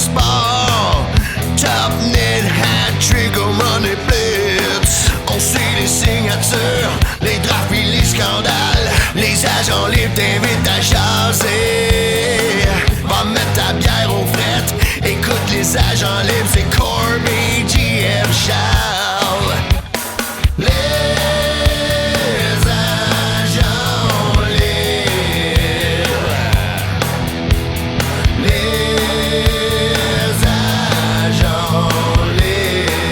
sport. Top net, hat-trick, on run et blitz. On suit les signatures, les drafts et les scandales. Les agents libres t'invitent à jaser. Va mettre ta bière au fret. Écoute les agents libres, c'est Corby, JF, Charles. Les agents libres. Les agents libres.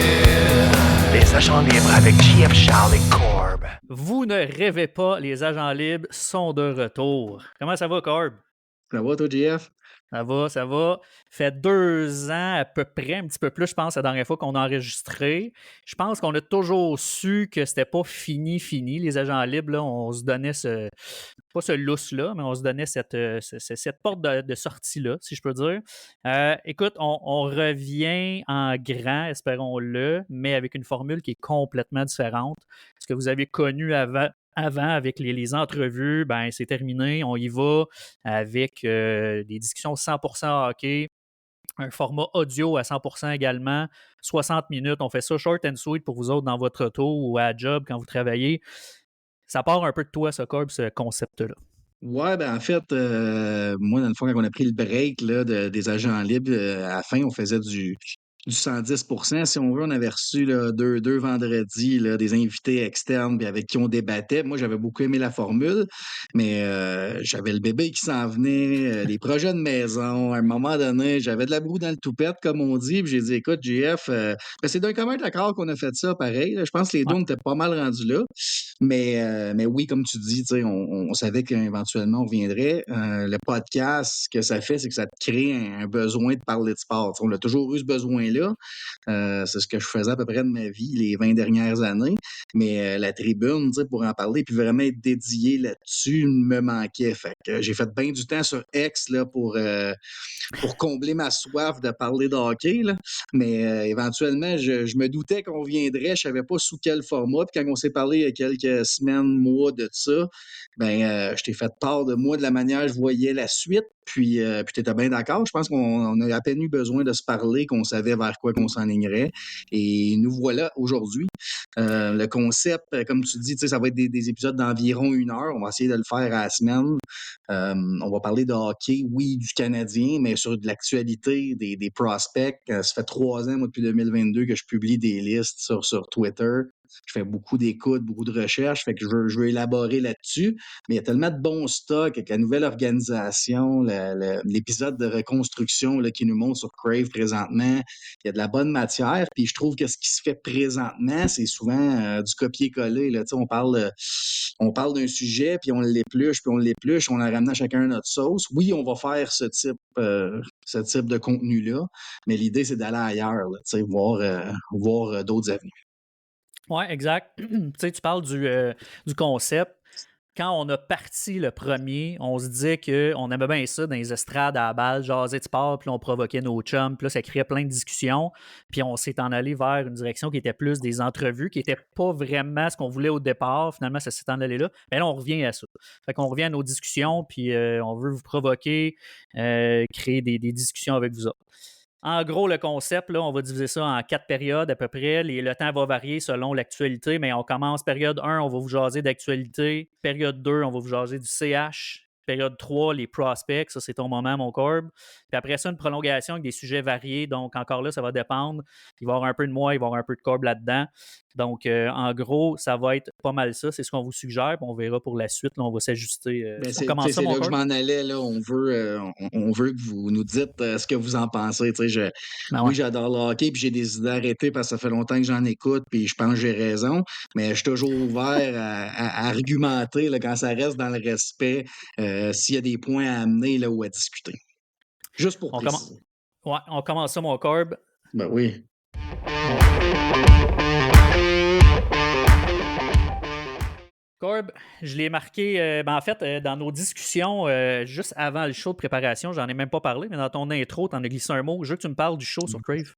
Les agents libres avec JF, Charles et Corb. Vous ne rêvez pas, les agents libres sont de retour. Comment ça va, Corb? Ça va, toi, JF? Ça va. Fait 2 ans à peu près, un petit peu plus, je pense, la dernière fois qu'on a enregistré. Je pense qu'on a toujours su que c'était pas fini. Les agents libres, là, on se donnait pas ce lousse-là, mais on se donnait cette porte de sortie-là, si je peux dire. Écoute, on revient en grand, espérons-le, mais avec une formule qui est complètement différente. Ce que vous avez connu avant avec les entrevues, ben c'est terminé. On y va avec des discussions 100% hockey, un format audio à 100% également, 60 minutes. On fait ça short and sweet pour vous autres dans votre auto ou à job quand vous travaillez. Ça part un peu de toi, ce Corb, ce concept-là. Ouais, ben en fait, moi, dans le fond, quand on a pris le break là, des agents libres, à la fin, on faisait du 110%. Si on veut, on avait reçu là, deux vendredis là, des invités externes puis avec qui on débattait. Moi, j'avais beaucoup aimé la formule, mais j'avais le bébé qui s'en venait, les projets de maison. À un moment donné, j'avais de la broue dans le toupette, comme on dit. Puis j'ai dit, écoute, JF, ben, c'est d'un commun accord qu'on a fait ça, pareil. Là. Je pense que les deux, on était pas mal rendus là. Mais oui, comme tu dis, tu sais, on savait qu'éventuellement on reviendrait. Le podcast, ce que ça fait, c'est que ça te crée un besoin de parler de sport. Tu sais, on a toujours eu ce besoin-là. C'est ce que je faisais à peu près de ma vie les 20 dernières années. Mais la tribune, tu sais, pour en parler, puis vraiment être dédié là-dessus, me manquait. Fait que j'ai fait bien du temps sur X là, pour combler ma soif de parler de hockey. Là. Mais éventuellement, je me doutais qu'on viendrait. Je savais pas sous quel format. Puis quand on s'est parlé il y a quelques semaines, mois de ça, ben je t'ai fait part de moi, de la manière dont je voyais la suite. Puis tu étais bien d'accord. Je pense qu'on a à peine eu besoin de se parler, qu'on savait vers quoi qu'on s'enlignerait. Et nous voilà aujourd'hui. Le concept, comme tu dis, ça va être des épisodes d'environ 1 heure. On va essayer de le faire à la semaine. On va parler de hockey, oui, du Canadien, mais sur de l'actualité, des prospects. Ça fait 3 ans, moi, depuis 2022, que je publie des listes sur Twitter. Je fais beaucoup d'écoutes, beaucoup de recherches, fait que je veux élaborer là-dessus. Mais il y a tellement de bons stocks avec la nouvelle organisation, l'épisode de reconstruction là, qui nous montre sur Crave présentement. Il y a de la bonne matière. Puis je trouve que ce qui se fait présentement, c'est souvent du copier-coller. Là. Tu sais, on parle d'un sujet, puis on l'épluche, on a ramené à chacun notre sauce. Oui, on va faire ce type de contenu-là, mais l'idée, c'est d'aller ailleurs, là, tu sais, voir d'autres avenues. Oui, exact. Tu sais, tu parles du concept. Quand on a parti le premier, on se disait qu'on aimait bien ça dans les estrades à la balle, jaser de sport, puis on provoquait nos chums, puis là, ça créait plein de discussions. Puis on s'est en allé vers une direction qui était plus des entrevues, qui n'était pas vraiment ce qu'on voulait au départ. Finalement, ça s'est en allé là. Mais là, on revient à ça. Fait qu'on revient à nos discussions, puis on veut vous provoquer, créer des discussions avec vous autres. En gros, le concept, là, on va diviser ça en 4 périodes à peu près. Le temps va varier selon l'actualité, mais on commence période 1, on va vous jaser d'actualité. Période 2, on va vous jaser du CH. Période 3, les prospects. Ça, c'est ton moment, mon Corb. Puis après ça, une prolongation avec des sujets variés. Donc, encore là, ça va dépendre. Il va y avoir un peu de moi, il va y avoir un peu de Corb là-dedans. Donc, en gros, ça va être pas mal ça. C'est ce qu'on vous suggère. Puis on verra pour la suite. Là, on va s'ajuster. C'est là que je m'en allais. Là. On veut que vous nous dites ce que vous en pensez. Oui, j'adore le hockey, puis j'ai des idées arrêtées parce que ça fait longtemps que j'en écoute, puis je pense que j'ai raison. Mais je suis toujours ouvert à argumenter là, quand ça reste dans le respect, s'il y a des points à amener là, ou à discuter. Juste pour préciser. Ouais, on commence ça, mon Corb. Ben oui. Corb, je l'ai marqué, en fait, dans nos discussions, juste avant le show de préparation, j'en ai même pas parlé, mais dans ton intro, tu en as glissé un mot. Je veux que tu me parles du show sur Crave.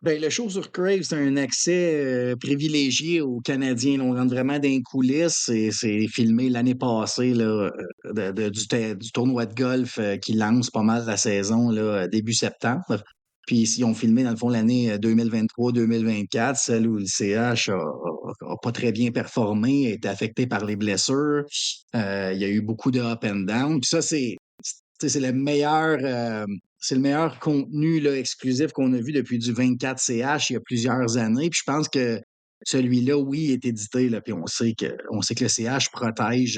Ben, le show sur Crave, c'est un accès privilégié aux Canadiens. Là. On rentre vraiment dans les coulisses. C'est filmé l'année passée là, du tournoi de golf qui lance pas mal la saison là, début septembre. Puis ils ont filmé, dans le fond, l'année 2023-2024, celle où le CH a pas très bien performé, a été affecté par les blessures. Il y a eu beaucoup de up and down. Puis ça, c'est c'est le meilleur contenu là, exclusif qu'on a vu depuis du 24 CH il y a plusieurs années. Puis je pense que celui-là, oui, est édité. Là, puis on sait que le CH protège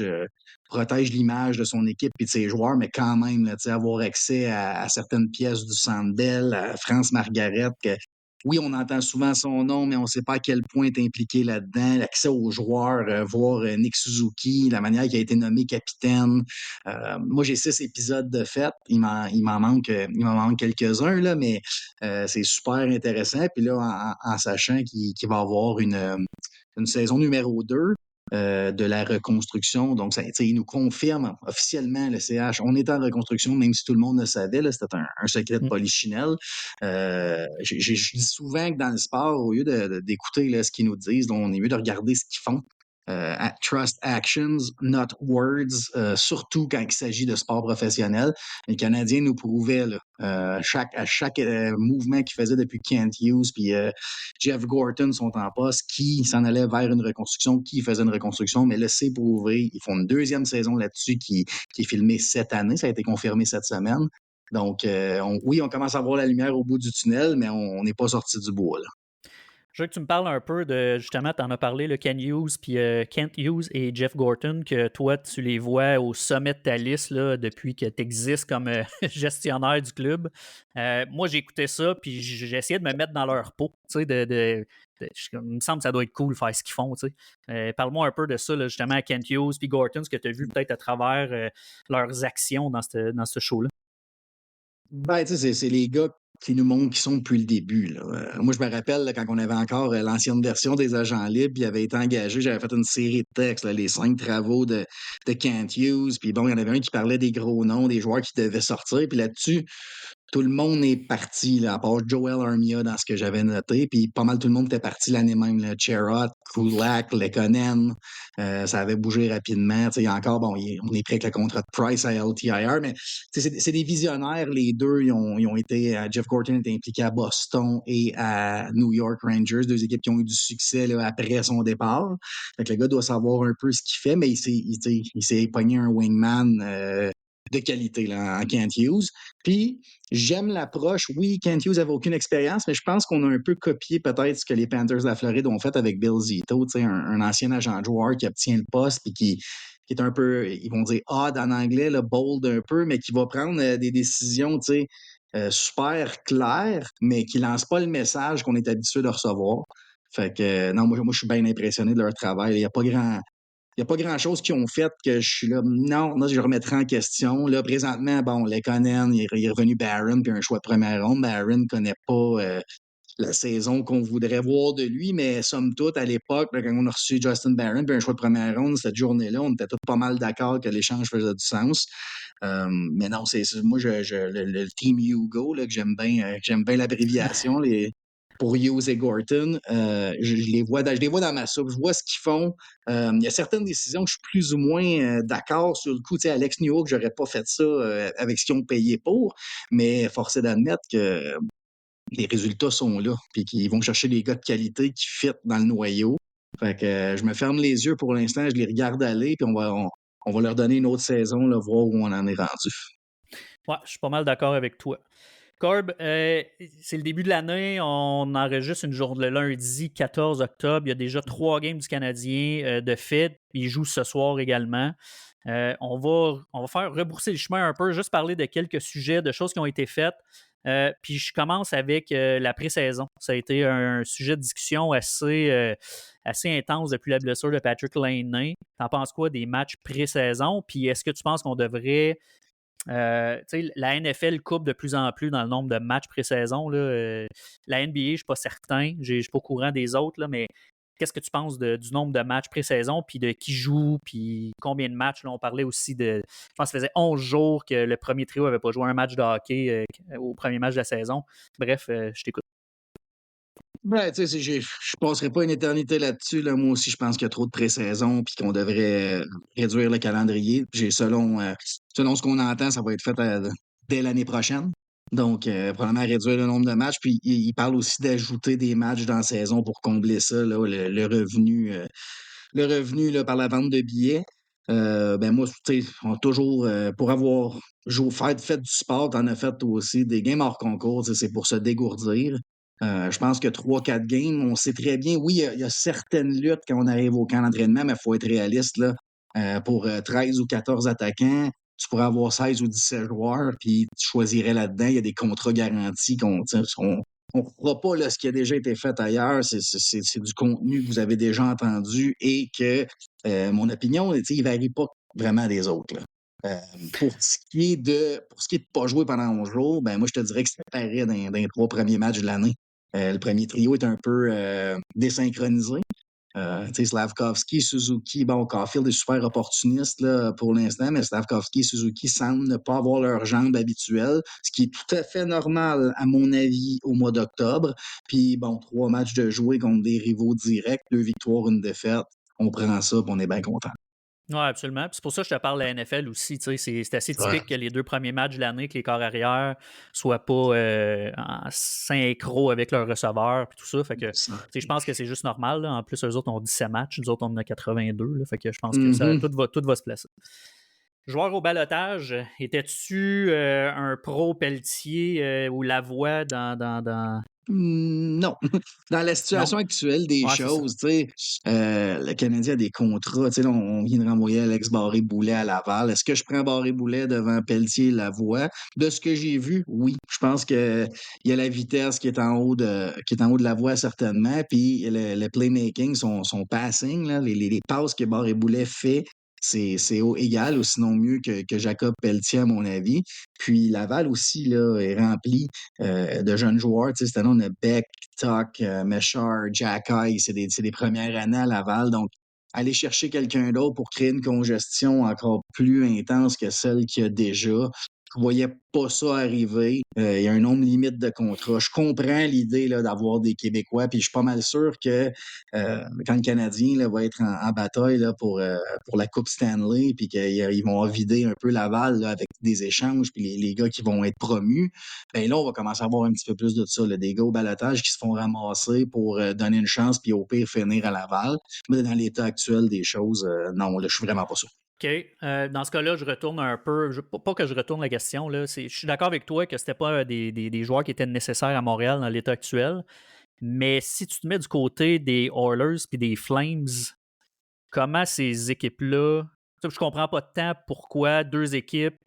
l'image de son équipe et de ses joueurs, mais quand même, là, avoir accès à certaines pièces du Centre Bell, à France Margaret, que oui, on entend souvent son nom, mais on ne sait pas à quel point est impliqué là-dedans. L'accès aux joueurs, voir Nick Suzuki, la manière qu'il a été nommé capitaine. Moi, j'ai 6 épisodes de fait. Il m'en manque quelques-uns, là, mais c'est super intéressant. Puis là, en sachant qu'il va y avoir une saison numéro 2 de la reconstruction. Donc, il nous confirme officiellement, le CH, on est en reconstruction, même si tout le monde le savait, là, c'était un secret de Mm. polichinelle. Je dis souvent que dans le sport, au lieu d'écouter là, ce qu'ils nous disent, on est mieux de regarder ce qu'ils font. Trust actions, not words, surtout quand il s'agit de sport professionnel. Les Canadiens nous prouvaient là, à chaque mouvement qu'ils faisaient depuis Kent Hughes puis Jeff Gorton sont en poste, qui s'en allait vers une reconstruction, qui faisait une reconstruction, mais là, c'est prouvé. Ils font une deuxième saison là-dessus qui est filmée cette année. Ça a été confirmé cette semaine. Donc, oui, on commence à voir la lumière au bout du tunnel, mais on n'est pas sorti du bois, là. Je veux que tu me parles un peu de, justement, tu en as parlé, le Ken Hughes, puis Kent Hughes et Jeff Gorton, que toi, tu les vois au sommet de ta liste là, depuis que tu existes comme gestionnaire du club. Moi, j'ai écouté ça, puis j'ai essayé de me mettre dans leur peau. Tu sais, il me semble que ça doit être cool de faire ce qu'ils font. Tu sais. Parle-moi un peu de ça, là, justement, à Kent Hughes puis Gorton, ce que tu as vu peut-être à travers leurs actions dans ce show-là. Ben, tu sais, c'est les gars qui nous montrent qui sont depuis le début, là. Moi, je me rappelle là, quand on avait encore l'ancienne version des agents libres, puis il avait été engagé, j'avais fait une série de textes, là, les 5 travaux de Kent Hughes, puis bon, il y en avait un qui parlait des gros noms, des joueurs qui devaient sortir, puis là-dessus, tout le monde est parti, là, à part Joel Armia dans ce que j'avais noté. Puis pas mal tout le monde était parti l'année même. Là. Cherrott, Kulak, Lekonen, ça avait bougé rapidement. Il y a encore, bon, on est prêt avec le contrat de Price à LTIR, mais c'est des visionnaires, les deux. Ils ont été, Jeff Gorton était impliqué à Boston et à New York Rangers, deux équipes qui ont eu du succès là, après son départ. Fait que le gars doit savoir un peu ce qu'il fait, mais il s'est pogné un wingman de qualité là, en Kent Hughes. Puis, j'aime l'approche. Oui, Kent Hughes n'avait aucune expérience, mais je pense qu'on a un peu copié peut-être ce que les Panthers de la Floride ont fait avec Bill Zito, un ancien agent de joueur qui obtient le poste et qui est un peu, ils vont dire odd en anglais, là, bold un peu, mais qui va prendre des décisions super claires, mais qui ne lance pas le message qu'on est habitué de recevoir. Fait que, non, moi, je suis bien impressionné de leur travail. Il n'y a pas grand-chose qu'ils ont fait que je suis là. Non, là, je remettrai en question. Là, présentement, bon, Lekonen, il est revenu Barron, puis un choix de première ronde. Barron ne connaît pas la saison qu'on voudrait voir de lui, mais somme toute, à l'époque, là, quand on a reçu Justin Barron, puis un choix de première ronde, cette journée-là, on était tous pas mal d'accord que l'échange faisait du sens. Mais non, moi, le Team Hugo, là, que j'aime bien l'abréviation, pour Hughes et Gorton, je les vois dans ma soupe, je vois ce qu'ils font. Il y a certaines décisions que je suis plus ou moins d'accord sur le coup. Tu sais, Alex Newhook, j'aurais pas fait ça avec ce qu'ils ont payé pour, mais force est d'admettre que les résultats sont là, puis qu'ils vont chercher des gars de qualité qui fit dans le noyau. Fait que je me ferme les yeux pour l'instant, je les regarde aller, puis on va leur donner une autre saison, là, voir où on en est rendu. Ouais, je suis pas mal d'accord avec toi. Corb, c'est le début de l'année. On enregistre une journée le lundi 14 octobre. Il y a déjà 3 games du Canadien de fait. Il joue ce soir également. On va faire rebrousser le chemin un peu, juste parler de quelques sujets, de choses qui ont été faites. Puis je commence avec la pré-saison. Ça a été un sujet de discussion assez intense depuis la blessure de Patrick Laine. T'en penses quoi des matchs pré-saison? Puis est-ce que tu penses qu'on devrait la NFL coupe de plus en plus dans le nombre de matchs pré-saison. Là, la NBA, je ne suis pas certain. Je ne suis pas au courant des autres, là, mais qu'est-ce que tu penses du nombre de matchs pré-saison, puis de qui joue, puis combien de matchs? Là, on parlait aussi je pense que ça faisait 11 jours que le premier trio n'avait pas joué un match de hockey au premier match de la saison. Bref, je t'écoute. Ben, tu sais, je passerai pas une éternité là-dessus, là. Moi aussi, je pense qu'il y a trop de pré-saison puis qu'on devrait réduire le calendrier. Selon ce qu'on entend, ça va être fait dès l'année prochaine. Donc, probablement réduire le nombre de matchs. Puis, il parle aussi d'ajouter des matchs dans la saison pour combler ça, là, le revenu là, par la vente de billets. Ben moi, tu sais, on a toujours, pour avoir fait du sport, t'en as fait aussi des games hors concours, tu sais, c'est pour se dégourdir. Je pense que 3-4 games, on sait très bien, oui, il y a certaines luttes quand on arrive au camp d'entraînement, mais il faut être réaliste, là. Pour 13 ou 14 attaquants, tu pourrais avoir 16 ou 17 joueurs, puis tu choisirais là-dedans. Il y a des contrats garantis tu sais, on ne fera pas là, ce qui a déjà été fait ailleurs. C'est du contenu que vous avez déjà entendu et que mon opinion, tu sais, il ne varie pas vraiment des autres, là. Euh, pour ce qui est de pas jouer pendant 11 jours, ben moi je te dirais que c'est pareil dans les 3 premiers matchs de l'année. Le premier trio est un peu désynchronisé. Tu sais, Slavkovski, Suzuki, bon, Caulfield est super opportuniste là, pour l'instant, mais Slavkovski et Suzuki semblent ne pas avoir leurs jambes habituelles, ce qui est tout à fait normal, à mon avis, au mois d'octobre. Puis, bon, 3 matchs de jouer contre des rivaux directs, 2 victoires, une défaite. On prend ça, puis on est bien content. Oui, absolument. Puis c'est pour ça que je te parle de la NFL aussi. Tu sais, c'est assez Ouais. typique que les 2 premiers matchs de l'année, que les corps arrière soient pas en synchro avec leur receveur puis tout ça. Fait que tu sais, je pense que c'est juste normal, là. En plus, eux autres ont 17 matchs, nous autres on en a 82. Là. Fait que je pense que ça, Mhm. tout va se placer. Joueur au balotage, étais-tu un pro Pelletier ou Lavoie dans... Non. Dans la Non? situation actuelle des Ouais, c'est ça. choses, tu sais, le Canadien a des contrats. Tu sais, là, on vient de renvoyer Alex Barré-Boulet à Laval. Est-ce que je prends Barré-Boulet devant Pelletier et Lavoie? De ce que j'ai vu, oui. Je pense que il y a la vitesse qui est en haut de Lavoie, certainement. Puis le playmaking, son passing, là, les passes que Barré-Boulet fait, c'est égal ou sinon mieux que Jacob Pelletier, à mon avis. Puis Laval aussi là, est rempli de jeunes joueurs. Tu sais, cette année, on a Beck, Tuck, Meshar, Jacky. C'est des premières années à Laval. Donc, aller chercher quelqu'un d'autre pour créer une congestion encore plus intense que celle qu'il y a déjà. Je voyais pas ça arriver. Il y a un nombre limite de contrats. Je comprends l'idée là, d'avoir des Québécois, puis je suis pas mal sûr que quand le Canadien là, va être en bataille là, pour la Coupe Stanley, puis qu'ils vont vider un peu Laval là, avec des échanges, puis les gars qui vont être promus, ben là, on va commencer à avoir un petit peu plus de ça, là, des gars au balotage qui se font ramasser pour donner une chance, puis au pire finir à Laval. Mais dans l'état actuel des choses, non, là, je suis vraiment pas sûr. OK. Dans ce cas-là, je retourne un peu. Pas que je retourne la question. Là, je suis d'accord avec toi que c'était pas des joueurs qui étaient nécessaires à Montréal dans l'état actuel. Mais si tu te mets du côté des Oilers puis des Flames, comment ces équipes-là. Tu sais, je comprends pas tant pourquoi 2 équipes. Tu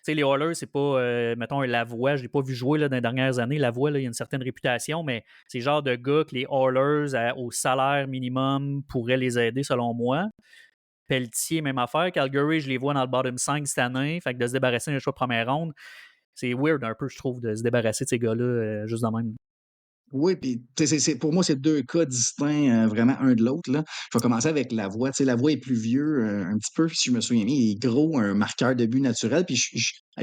sais, les Oilers, c'est pas, mettons, un Lavoie. Je l'ai pas vu jouer là, dans les dernières années. Lavoie, là, il y a une certaine réputation, mais c'est le genre de gars que les Oilers, au salaire minimum, pourraient les aider, selon moi. Pelletier, même affaire. Calgary, je les vois dans le bottom 5 cette année. Fait que de se débarrasser d'un choix de première ronde, c'est weird un peu, je trouve, de se débarrasser de ces gars-là juste de même. Oui, puis tu sais, pour moi, c'est 2 cas distincts, vraiment un de l'autre, là. Je vais commencer avec Lavoie. Tu sais, Lavoie est plus vieux, un petit peu, si je me souviens bien. Il est gros, un marqueur de but naturel. Puis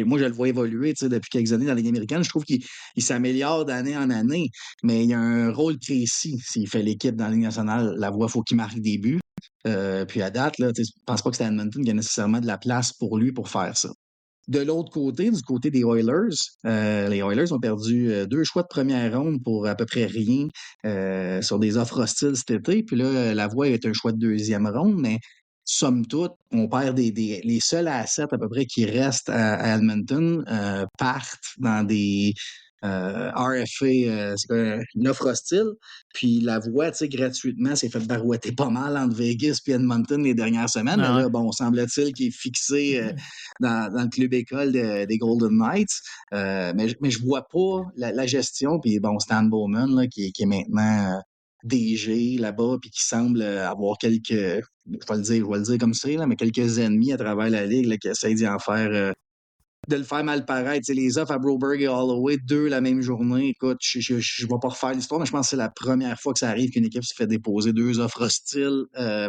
moi, je le vois évoluer, tu sais, depuis quelques années dans la Ligue américaine. Je trouve qu'il s'améliore d'année en année, mais il y a un rôle précis s'il fait l'équipe dans la Ligue nationale. Lavoie, il faut qu'il marque des buts. Puis à date, là, tu sais, je pense pas que c'est Edmonton qui a nécessairement de la place pour lui pour faire ça. De l'autre côté, du côté des Oilers, les Oilers ont perdu 2 choix de première ronde pour à peu près rien sur des offres hostiles cet été. Puis là, la voie est un choix de deuxième ronde, mais somme toute, on perd les seuls assets à peu près qui restent à Edmonton partent dans des RFA, c'est quoi, une offre hostile. Puis la voie, tu sais, gratuitement, s'est fait barouetter pas mal entre Vegas et Edmonton les dernières semaines. Mais Ah ouais. là, bon, semble-t-il qu'il est fixé dans le club école des Golden Knights. Mais je vois pas la gestion. Puis bon, Stan Bowman, là, qui est maintenant DG là-bas, puis qui semble avoir je vais le dire comme ça, là, mais quelques ennemis à travers la ligue là, qui essayent d'y en faire de le faire mal paraître. Tu sais, les offres à Broberg et Holloway, 2 la même journée. Écoute, je vais pas refaire l'histoire, mais je pense que c'est la première fois que ça arrive qu'une équipe se fait déposer 2 offres hostiles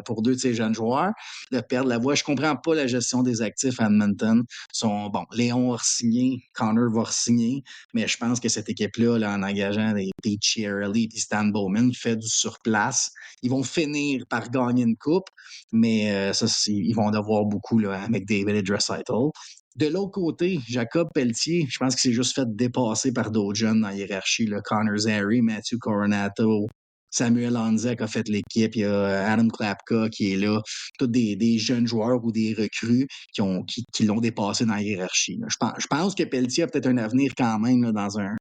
pour 2 de ses jeunes joueurs, de perdre la voie. Je comprends pas la gestion des actifs à Edmonton. Bon, Léon va signer, Connor va signer, mais je pense que cette équipe-là, là, en engageant des Chiarelli et Stan Bowman, fait du surplace. Ils vont finir par gagner une coupe, mais ça, ils vont devoir beaucoup là, avec David et Draisaitl. De l'autre côté, Jacob Pelletier, je pense qu'il s'est juste fait dépasser par d'autres jeunes dans la hiérarchie. Là. Connor Zary, Matthew Coronato, Samuel Anzek a fait l'équipe. Il y a Adam Klapka qui est là. Tous des jeunes joueurs ou des recrues qui l'ont dépassé dans la hiérarchie. Là. Je pense que Pelletier a peut-être un avenir quand même là, dans un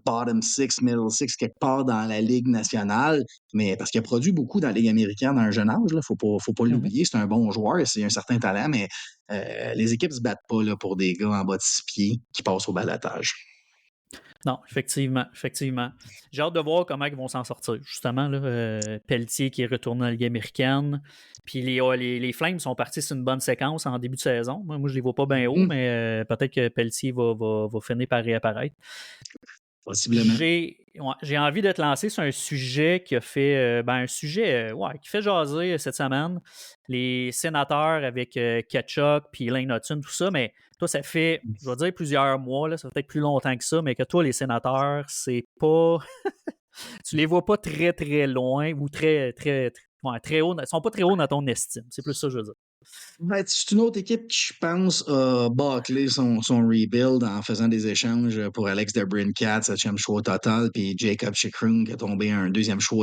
bottom six, middle six, quelque part dans la Ligue nationale, mais parce qu'il a produit beaucoup dans la Ligue américaine à un jeune âge. Il ne faut pas l'oublier. C'est un bon joueur, c'est un certain talent, mais les équipes ne se battent pas là, pour des gars en bas de 6 pieds qui passent au balotage. Non, effectivement. J'ai hâte de voir comment ils vont s'en sortir. Justement, là, Pelletier qui est retourné dans la Ligue américaine. Puis les Flames sont partis sur une bonne séquence en début de saison. Moi je ne les vois pas bien haut, mais peut-être que Pelletier va finir par réapparaître. Possiblement. J'ai envie de te lancer sur un sujet qui a fait qui fait jaser cette semaine. Les sénateurs avec Tkachuk puis Lane Hutton, tout ça, mais toi, ça fait, je vais dire plusieurs mois, là, ça fait peut-être plus longtemps que ça, mais que toi, les sénateurs, c'est pas. Tu les vois pas très, très loin ou très haut. Ils sont pas très hauts dans ton estime. C'est plus ça que je veux dire. Ouais, c'est une autre équipe qui, je pense, a bâclé son rebuild en faisant des échanges pour Alex DeBrincat, 7e choix au total, puis Jacob Chikrin qui a tombé un 12e choix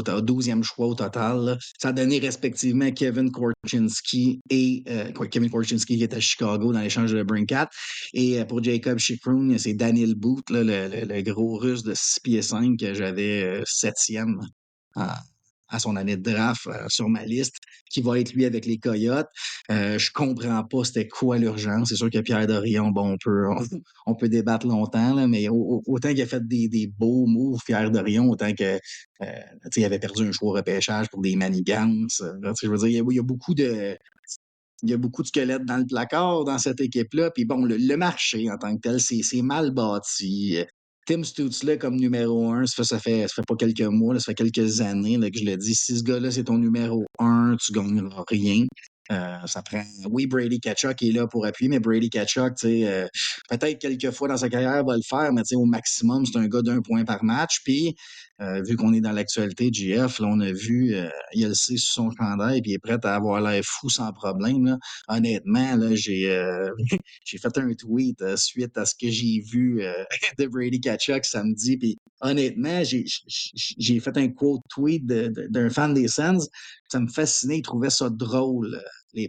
au total. Là. Ça a donné respectivement Kevin Korchinski et Kevin Korchinski qui était à Chicago dans l'échange de DeBrincat. Et pour Jacob Chikrin, c'est Daniel Booth, là, le gros russe de 6 pieds 5 que j'avais 7e à son année de draft sur ma liste, qui va être lui avec les Coyotes. Je comprends pas c'était quoi l'urgence. C'est sûr que Pierre Dorion, bon, on peut débattre longtemps, là, mais autant qu'il a fait des beaux moves, Pierre Dorion, autant que il avait perdu un choix au repêchage pour des manigances. Je veux dire, il y a beaucoup de. Il y a beaucoup de squelettes dans le placard dans cette équipe-là. Puis bon, le marché en tant que tel, c'est mal bâti. Tim Stützle comme numéro 1, ça fait pas quelques mois, là, ça fait quelques années là, que je le dis. Si ce gars-là, c'est ton numéro 1, tu gagneras rien. Ça prend. Oui, Brady Tkachuk est là pour appuyer, mais Brady Tkachuk, peut-être quelques fois dans sa carrière, va le faire, mais au maximum, c'est un gars d'1 point par match. Puis, vu qu'on est dans l'actualité, JF, là, on a vu, il a le C sur son chandail, puis il est prêt à avoir l'air fou sans problème. Là. Honnêtement, là, j'ai fait un tweet suite à ce que j'ai vu de Brady Tkachuk samedi, puis honnêtement, j'ai fait un quote tweet d'un fan des Sens. Ça me fascinait, il trouvait ça drôle.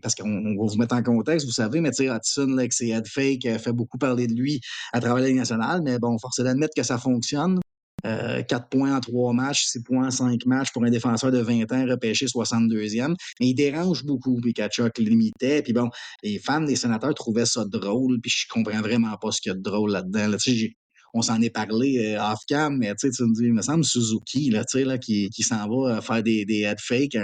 Parce qu'on va vous mettre en contexte, vous savez, mais tu sais, Hudson, là, avec ses head fake, fait beaucoup parler de lui à travers la Ligue nationale, mais bon, force est d'admettre que ça fonctionne. 4 points en 3 matchs, 6 points en 5 matchs pour un défenseur de 20 ans repêché 62e. Mais il dérange beaucoup, puis Tkachuk limitait. Puis bon, les fans des Sénateurs trouvaient ça drôle, puis je comprends vraiment pas ce qu'il y a de drôle là-dedans. Là. On s'en est parlé off-cam, mais tu me dis, il me semble Suzuki là, qui s'en va faire des head fakes,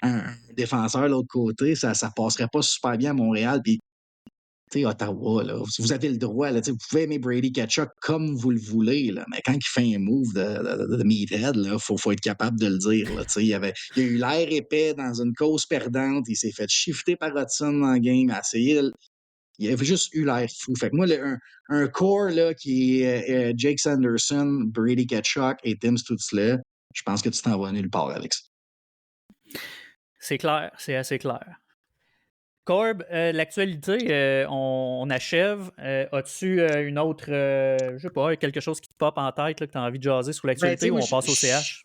un défenseur de l'autre côté, ça passerait pas super bien à Montréal. Puis Ottawa, là, vous avez le droit, là, vous pouvez aimer Brady Tkachuk comme vous le voulez, là, mais quand il fait un move de meathead, il faut être capable de le dire. Là, il a eu l'air épais dans une cause perdante, il s'est fait shifter par Hudson dans le game, il avait juste eu l'air fou. Fait que moi, un core là, qui est Jake Sanderson, Brady Tkachuk et Tim Stützle, je pense que tu t'en vas nulle part avec ça. C'est clair, c'est assez clair. Corb, l'actualité, on achève. As-tu une autre, je sais pas, quelque chose qui te pop en tête là, que tu as envie de jaser sur l'actualité ou on passe au CH?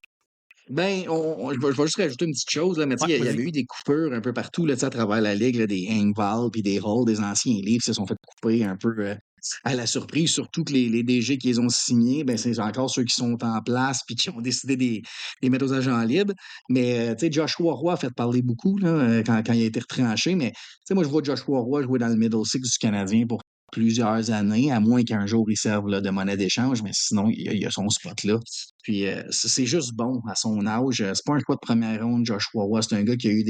Ben, je vais juste rajouter une petite chose, là, mais il y avait eu des coupures un peu partout là, à travers la ligue, là, des Engvall puis des Hall, des anciens livres se sont fait couper un peu à la surprise, surtout que les DG qui les ont signés, ben, c'est encore ceux qui sont en place puis qui ont décidé des mettre aux agents libres. Mais Joshua Roy a fait parler beaucoup là, quand il a été retranché, mais moi je vois Joshua Roy jouer dans le middle six du Canadien pour plusieurs années, à moins qu'un jour il serve là, de monnaie d'échange, mais sinon, il y a son spot là. Puis c'est juste bon à son âge. C'est pas un choix de première ronde, Joshua Roy. C'est un gars qui a eu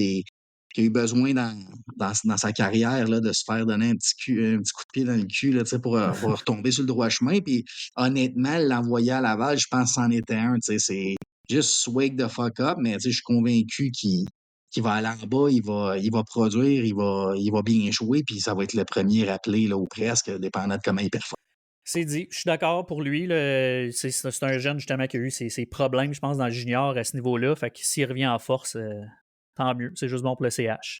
qui a eu besoin dans sa carrière là, de se faire donner un petit coup de pied dans le cul là, pour retomber sur le droit chemin. Puis honnêtement, l'envoyer à Laval, je pense que c'en était un. C'est juste wake the fuck up, mais je suis convaincu qu'il va aller en bas, il va produire, il va bien jouer, puis ça va être le premier rappelé, là, ou presque, dépendant de comment il performe. C'est dit. Je suis d'accord pour lui. Là. C'est un jeune, justement, qui a eu ses problèmes, je pense, dans le junior à ce niveau-là. Fait que s'il revient en force, tant mieux. C'est juste bon pour le CH.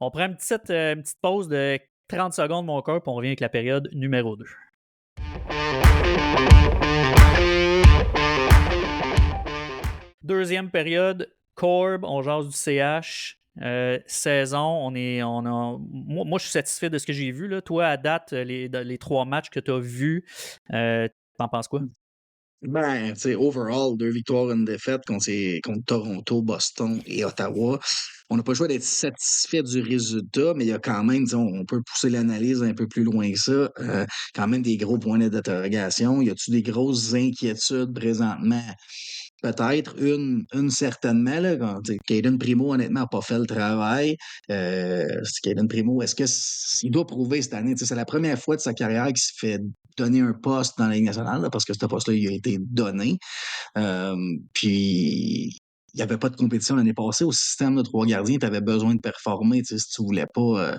On prend une petite pause de 30 secondes, mon cœur, puis on revient avec la période numéro 2. Deuxième période, Corb, on jase du CH. Saison, moi, je suis satisfait de ce que j'ai vu. Là. Toi, à date, les 3 matchs que tu as vus, t'en penses quoi? Ben, tu sais, overall, 2 victoires, une défaite contre Toronto, Boston et Ottawa. On n'a pas le choix d'être satisfait du résultat, mais il y a quand même, on peut pousser l'analyse un peu plus loin que ça. Quand même des gros points d'interrogation. Y a-t-il des grosses inquiétudes présentement? Peut-être une certainement. Là, Caden Primo, honnêtement, n'a pas fait le travail. Caden Primo, il doit prouver cette année? C'est la première fois de sa carrière qu'il se fait donner un poste dans la Ligue nationale, là, parce que ce poste-là, il a été donné. Puis, il n'y avait pas de compétition l'année passée. Au système de 3 gardiens, tu avais besoin de performer si tu voulais pas.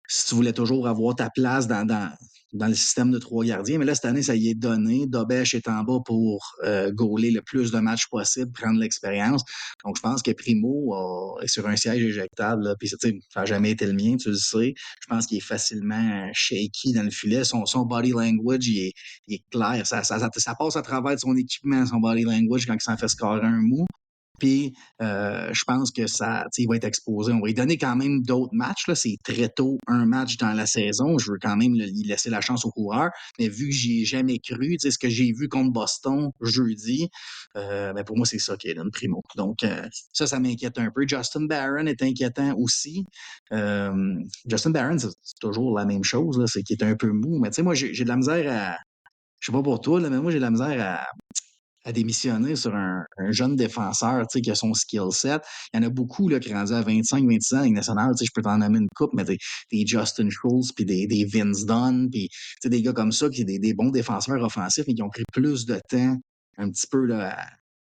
Si tu voulais toujours avoir ta place dans le système de 3 gardiens. Mais là, cette année, ça y est donné. Dobèche est en bas pour gauler le plus de matchs possible, prendre l'expérience. Donc, je pense que Primo est sur un siège éjectable. Là, puis, ça n'a jamais été le mien, tu le sais. Je pense qu'il est facilement shaky dans le filet. Son body language, il est clair. Ça passe à travers de son équipement, son body language, quand il s'en fait scorer un mot. Puis, je pense que il va être exposé. On va lui donner quand même d'autres matchs. Là. C'est très tôt, un match dans la saison. Je veux quand même lui laisser la chance au coureur. Mais vu que j'y ai jamais cru, ce que j'ai vu contre Boston jeudi, ben pour moi, c'est ça qui est le primo. Donc, ça m'inquiète un peu. Justin Barron est inquiétant aussi. Justin Barron, c'est toujours la même chose. Là, c'est qu'il est un peu mou. Mais tu sais, moi, j'ai de la misère à... Je sais pas pour toi, là, mais moi, j'ai de la misère à démissionner sur un jeune défenseur qui a son skill set. Il y en a beaucoup là, qui sont rendus à 25-26 ans en Ligue nationale. Je peux t'en nommer une coupe, mais des Justin Schultz, puis des Vince Dunn, puis des gars comme ça, qui sont des bons défenseurs offensifs, mais qui ont pris plus de temps un petit peu là,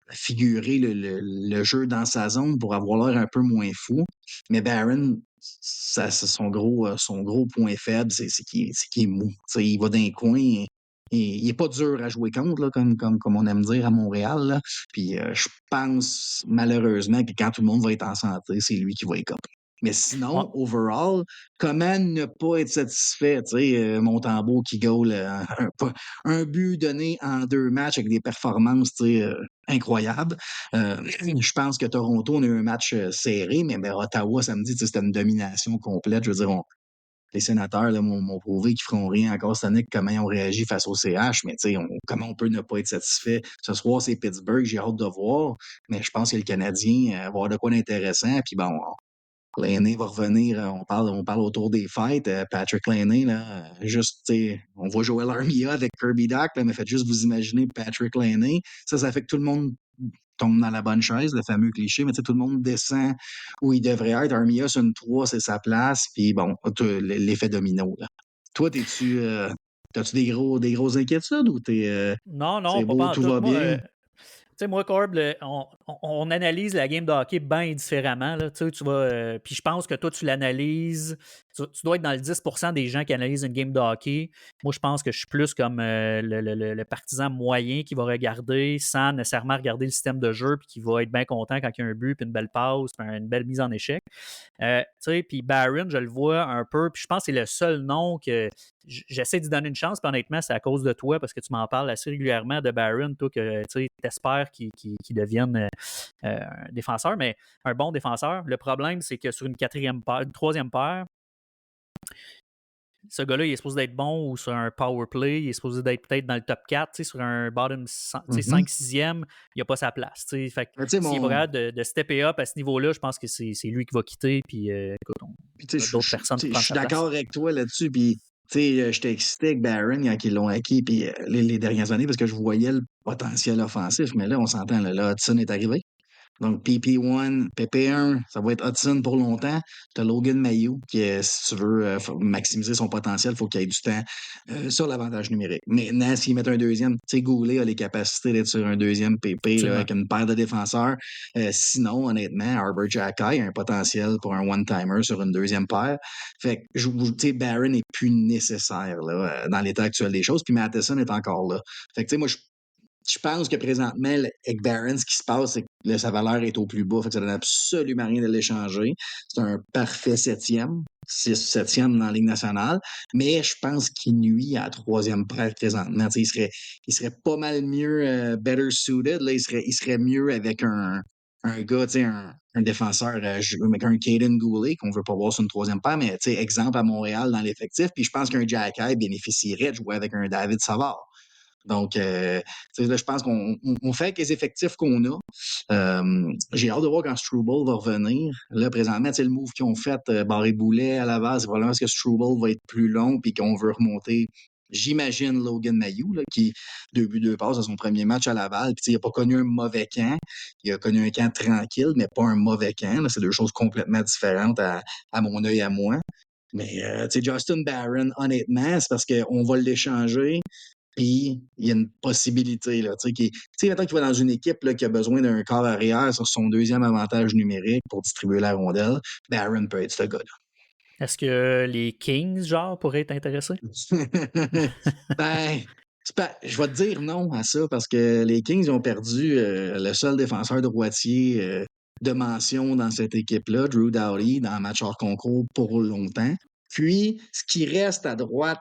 à figurer le jeu dans sa zone pour avoir l'air un peu moins fou. Mais Barron, c'est son gros point faible, c'est qu'il est mou. Il va d'un coin. Il n'est pas dur à jouer contre, là, comme on aime dire à Montréal. Là. Puis je pense malheureusement que quand tout le monde va être en santé, c'est lui qui va écoper. Mais sinon, overall, comment ne pas être satisfait? Montembeault qui goal un but donné en 2 matchs avec des performances incroyables. Je pense que Toronto, on a eu un match serré, mais Ottawa, samedi, c'était une domination complète. Je veux dire, les sénateurs m'ont prouvé qu'ils feront rien encore cette année, comment ils ont réagi face au CH, mais comment on peut ne pas être satisfait? Ce soir, c'est Pittsburgh, j'ai hâte de voir, mais je pense que le Canadien va avoir de quoi d'intéressant, puis bon, Laine va revenir, on parle autour des fêtes, Patrick Laine, là, juste, on voit Joel Armia avec Kirby Dach, mais faites juste vous imaginer Patrick Laine, ça fait que tout le monde tombe dans la bonne chaise, le fameux cliché, mais tout le monde descend où il devrait être. Armia sur une 3, c'est sa place, puis bon, l'effet domino. Là. Toi, t'as-tu des grosses inquiétudes ou Non, c'est pas beau, en tout tout. va bien? Tu sais, moi, Corb, on analyse la game de hockey bien différemment. Là, tu vas, puis je pense que toi, tu l'analyses. Tu dois être dans le 10% des gens qui analysent une game de hockey. Moi, je pense que je suis plus comme le partisan moyen qui va regarder sans nécessairement regarder le système de jeu puis qui va être bien content quand il y a un but, puis une belle passe, puis une belle mise en échec. Puis Barron, je le vois un peu, puis je pense que c'est le seul nom que j'essaie d'y donner une chance, puis honnêtement, c'est à cause de toi, parce que tu m'en parles assez régulièrement de Barron, toi, que tu espères qu'il devienne un défenseur, mais un bon défenseur. Le problème, c'est que sur une troisième paire, ce gars-là, il est supposé d'être bon ou sur un power play, il est supposé d'être peut-être dans le top 4, sur un bottom 5-6e, il n'a pas sa place. Fait que s'il est capable de stepper up à ce niveau-là, je pense que c'est lui qui va quitter, puis écoute, d'autres personnes Je suis d'accord avec toi là-dessus, puis j'étais excité avec Barron quand ils l'ont acquis puis, les dernières années parce que je voyais le potentiel offensif, mais là, on s'entend, là, Hudson est arrivé. Donc, PP1, PP1, ça va être Hudson pour longtemps. Tu as Logan Mailloux, qui, si tu veux maximiser son potentiel, il faut qu'il ait du temps sur l'avantage numérique. Maintenant, s'ils mettent un deuxième, tu sais, Goulet a les capacités d'être sur un deuxième PP là, avec une paire de défenseurs. Sinon, honnêtement, Arbor Xhekaj a un potentiel pour un one-timer sur une deuxième paire. Fait que, tu sais, Barron n'est plus nécessaire là, dans l'état actuel des choses. Puis Matheson est encore là. Fait que, tu sais, moi, je pense que présentement, avec Barron, ce qui se passe, c'est que sa valeur est au plus bas. Fait que ça donne absolument rien de l'échanger. C'est un parfait septième, 6-7e dans la Ligue nationale. Mais je pense qu'il nuit à la troisième paire présentement. Il serait pas mal mieux, better suited. Là, il serait mieux avec un gars, un défenseur, avec un Caden Goulet qu'on veut pas voir sur une troisième paire, mais exemple à Montréal dans l'effectif. Puis je pense qu'un Xhekaj bénéficierait de jouer avec un David Savard. Donc, là, je pense qu'on fait avec les effectifs qu'on a. J'ai hâte de voir quand Struble va revenir. Là, présentement, le move qu'ils ont fait, Barré-Boulet à la base, c'est probablement parce que Struble va être plus long puis qu'on veut remonter, j'imagine, Logan Mailloux, là, qui, 2 buts, 2 passes à son premier match à Laval. Puis, il n'a pas connu un mauvais camp. Il a connu un camp tranquille, mais pas un mauvais camp. Là. C'est deux choses complètement différentes à mon œil, à moi. Mais, Justin Barron, honnêtement, c'est parce qu'on va l'échanger. Puis, il y a une possibilité, là, mettons qu'il va dans une équipe là, qui a besoin d'un corps arrière sur son deuxième avantage numérique pour distribuer la rondelle, Barron peut être ce gars-là. Est-ce que les Kings, genre, pourraient être intéressés? Ben, je vais te dire non à ça parce que les Kings ont perdu le seul défenseur droitier de mention dans cette équipe-là, Drew Doughty, dans un match hors concours pour longtemps. Puis, ce qui reste à droite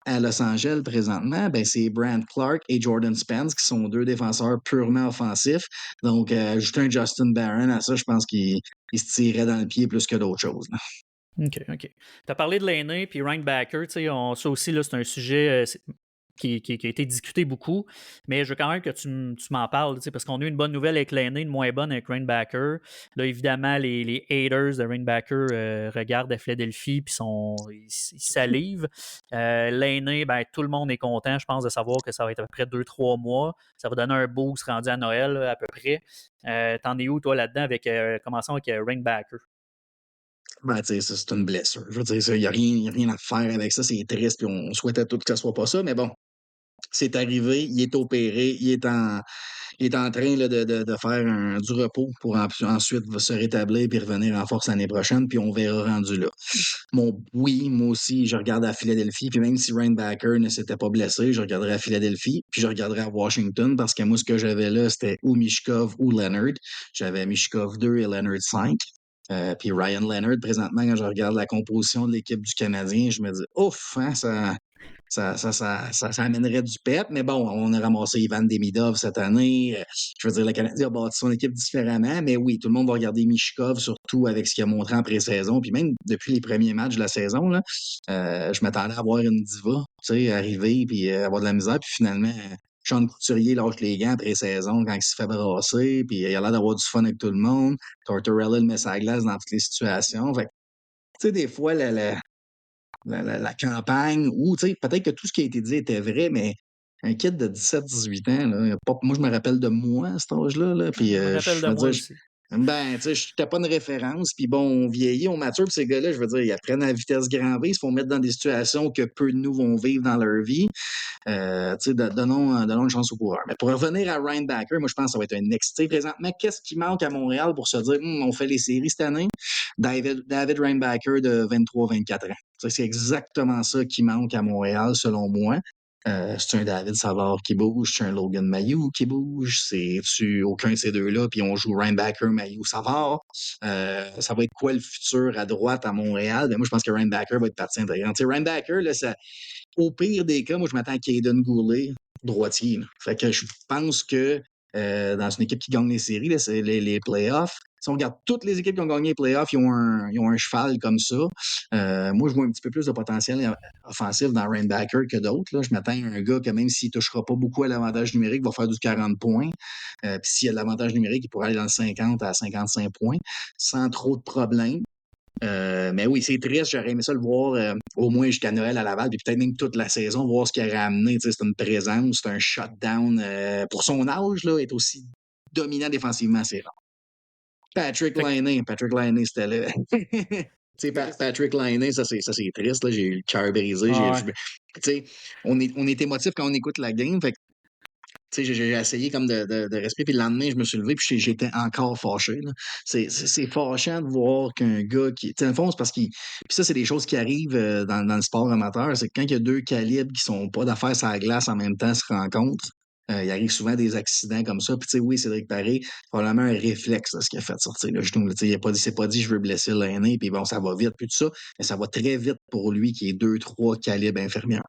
à Los Angeles présentement, ben, c'est Brant Clark et Jordan Spence qui sont deux défenseurs purement offensifs. Donc, ajouter un Justin Barron à ça, je pense qu'il se tirait dans le pied plus que d'autres choses. OK. Tu as parlé de Laine puis Reinbacker. Ça aussi, là, c'est un sujet qui a été discuté beaucoup, mais je veux quand même que tu m'en parles, parce qu'on a eu une bonne nouvelle avec Laine, une moins bonne avec Reinbacker. Là, évidemment, les haters de Reinbacker regardent à Philadelphie puis ils salivent. Laine, ben, tout le monde est content, je pense, de savoir que ça va être à peu près 2-3 mois. Ça va donner un boost rendu à Noël, là, à peu près. T'en es où, toi, là-dedans, commençons avec Reinbacker? Ben, tu sais, ça, c'est une blessure. Je veux dire, il n'y a rien à faire avec ça. C'est triste, puis on souhaitait tout que ça soit pas ça. Mais bon, c'est arrivé, il est opéré, il est en train là, de faire du repos pour ensuite se rétablir puis revenir en force l'année prochaine, puis on verra rendu là. Oui, moi aussi, je regarde à Philadelphie, puis même si Reinbacker ne s'était pas blessé, je regarderais à Philadelphie, puis je regarderais à Washington, parce que moi, ce que j'avais là, c'était ou Mishkov ou Leonard. J'avais Mishkov 2 et Leonard 5. Puis Ryan Leonard, présentement, quand je regarde la composition de l'équipe du Canadien, je me dis, ouf, hein, ça amènerait du pep, mais bon, on a ramassé Ivan Demidov cette année. Je veux dire, le Canadien a bâti son équipe différemment, mais oui, tout le monde va regarder Mishkov, surtout avec ce qu'il a montré en pré-saison. Puis même depuis les premiers matchs de la saison, là, je m'attendais à voir une diva, arriver puis avoir de la misère. Puis finalement, Sean Couturier lâche les gants après saison quand il se fait brasser, puis il a l'air d'avoir du fun avec tout le monde. Tortorella le met sa glace dans toutes les situations. Fait tu sais, des fois, la campagne, ou peut-être que tout ce qui a été dit était vrai, mais un kid de 17-18 ans, là, moi, je me rappelle de moi à cet âge-là, là, puis Je me rappelle de je veux moi dire, aussi. ben, tu sais, je n'étais pas une référence, puis bon, on vieillit, on mature, puis ces gars-là, je veux dire, ils apprennent à la vitesse grand V, ils se font mettre dans des situations que peu de nous vont vivre dans leur vie. Donnons une chance au coureur. Mais pour revenir à Reinbacker, moi, je pense que ça va être un excité. Présentement, qu'est-ce qui manque à Montréal pour se dire, on fait les séries cette année? David Reinbacker de 23-24 ans. C'est exactement ça qui manque à Montréal, selon moi. C'est un David Savard qui bouge, c'est un Logan Mailloux qui bouge, c'est-tu aucun de ces deux-là, puis on joue Reinbacker, Mailloux, Savard. Ça va être quoi le futur à droite à Montréal? Ben, moi, je pense que Reinbacker va être partie intégrante. Reinbacker, là, au pire des cas, moi, je m'attends à Caden Goulet, droitier. Là. Fait que je pense que dans une équipe qui gagne les séries, là, c'est les playoffs. Si on regarde toutes les équipes qui ont gagné les playoffs, ils ont un cheval comme ça. Moi, je vois un petit peu plus de potentiel offensif dans Reinbacker que d'autres. Là. Je m'attends à un gars que même s'il ne touchera pas beaucoup à l'avantage numérique, va faire du 40 points. Puis s'il y a de l'avantage numérique, il pourrait aller dans le 50 à 55 points sans trop de problèmes. Mais oui, c'est triste. J'aurais aimé ça le voir au moins jusqu'à Noël à Laval, puis peut-être même toute la saison, voir ce qu'il aurait amené. C'est une présence, c'est un shutdown. Pour son âge, là, être aussi dominant défensivement, c'est rare. Patrick Fait que- Laine, c'était là. Tu sais, Patrick Laine, ça c'est triste, là. J'ai eu le cœur brisé. ouais. Tu sais, on est émotif quand on écoute la game. Fait que, tu sais, j'ai essayé comme de respirer. Puis le lendemain, je me suis levé. Puis j'étais encore fâché, là. C'est fâchant de voir qu'un gars qui. Tu sais, dans le fond, c'est parce qu'il. Puis ça, c'est des choses qui arrivent dans le sport amateur. C'est que quand il y a deux calibres qui sont pas d'affaires sur la glace en même temps se rencontrent. Il arrive souvent des accidents comme ça. Puis, tu sais, oui, Cédric Paré, probablement un réflexe, là, ce qui a fait sortir le genou. Là. Tu sais, il s'est pas dit, je veux blesser l'aîné, puis bon, ça va vite, puis tout ça. Mais ça va très vite pour lui qui est 2, 3 calibres inférieurs.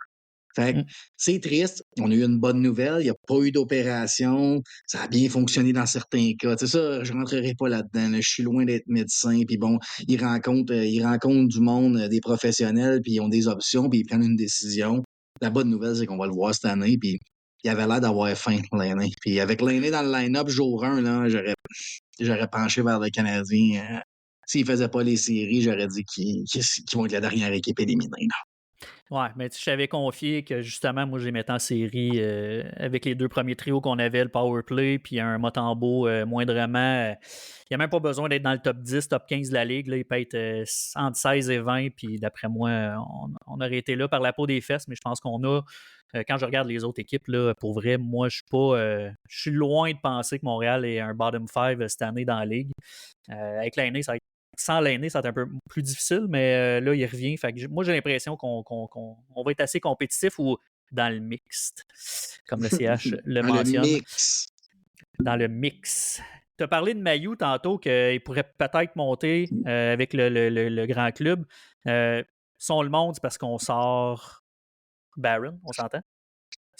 Fait que Mm. c'est triste. On a eu une bonne nouvelle. Il n'y a pas eu d'opération. Ça a bien fonctionné dans certains cas. Tu sais, ça, je rentrerai pas là-dedans. Là. Je suis loin d'être médecin. Puis bon, ils rencontrent du monde, des professionnels, puis ils ont des options, puis ils prennent une décision. La bonne nouvelle, c'est qu'on va le voir cette année. Puis il avait l'air d'avoir faim, l'aîné. Puis avec l'aîné dans le line-up jour 1, là, j'aurais penché vers le Canadien. S'ils ne faisaient pas les séries, j'aurais dit qu'ils vont être la dernière équipe éliminée. Là. Ouais, mais je t'avais confié que justement, moi, je les mettais en série avec les 2 premiers trios qu'on avait, le power play, puis un Motambo moindrement. Il n'y a même pas besoin d'être dans le top 10, top 15 de la ligue. Là, il peut être entre 16 et 20, puis d'après moi, on aurait été là par la peau des fesses, mais je pense qu'on a. Quand je regarde les autres équipes, là, pour vrai, moi, je suis pas. Je suis loin de penser que Montréal est un bottom 5 cette année dans la ligue. Avec l'année, ça va être sans l'aîné, ça va être un peu plus difficile, mais là, il revient. Fait que moi, j'ai l'impression qu'on va être assez compétitif ou dans le mixte, comme le CH le Dans le mentionne. mix. Dans le mix. Tu as parlé de Mailloux tantôt qu'il pourrait peut-être monter avec le grand club. Si on le monte, c'est parce qu'on sort Barron, on s'entend?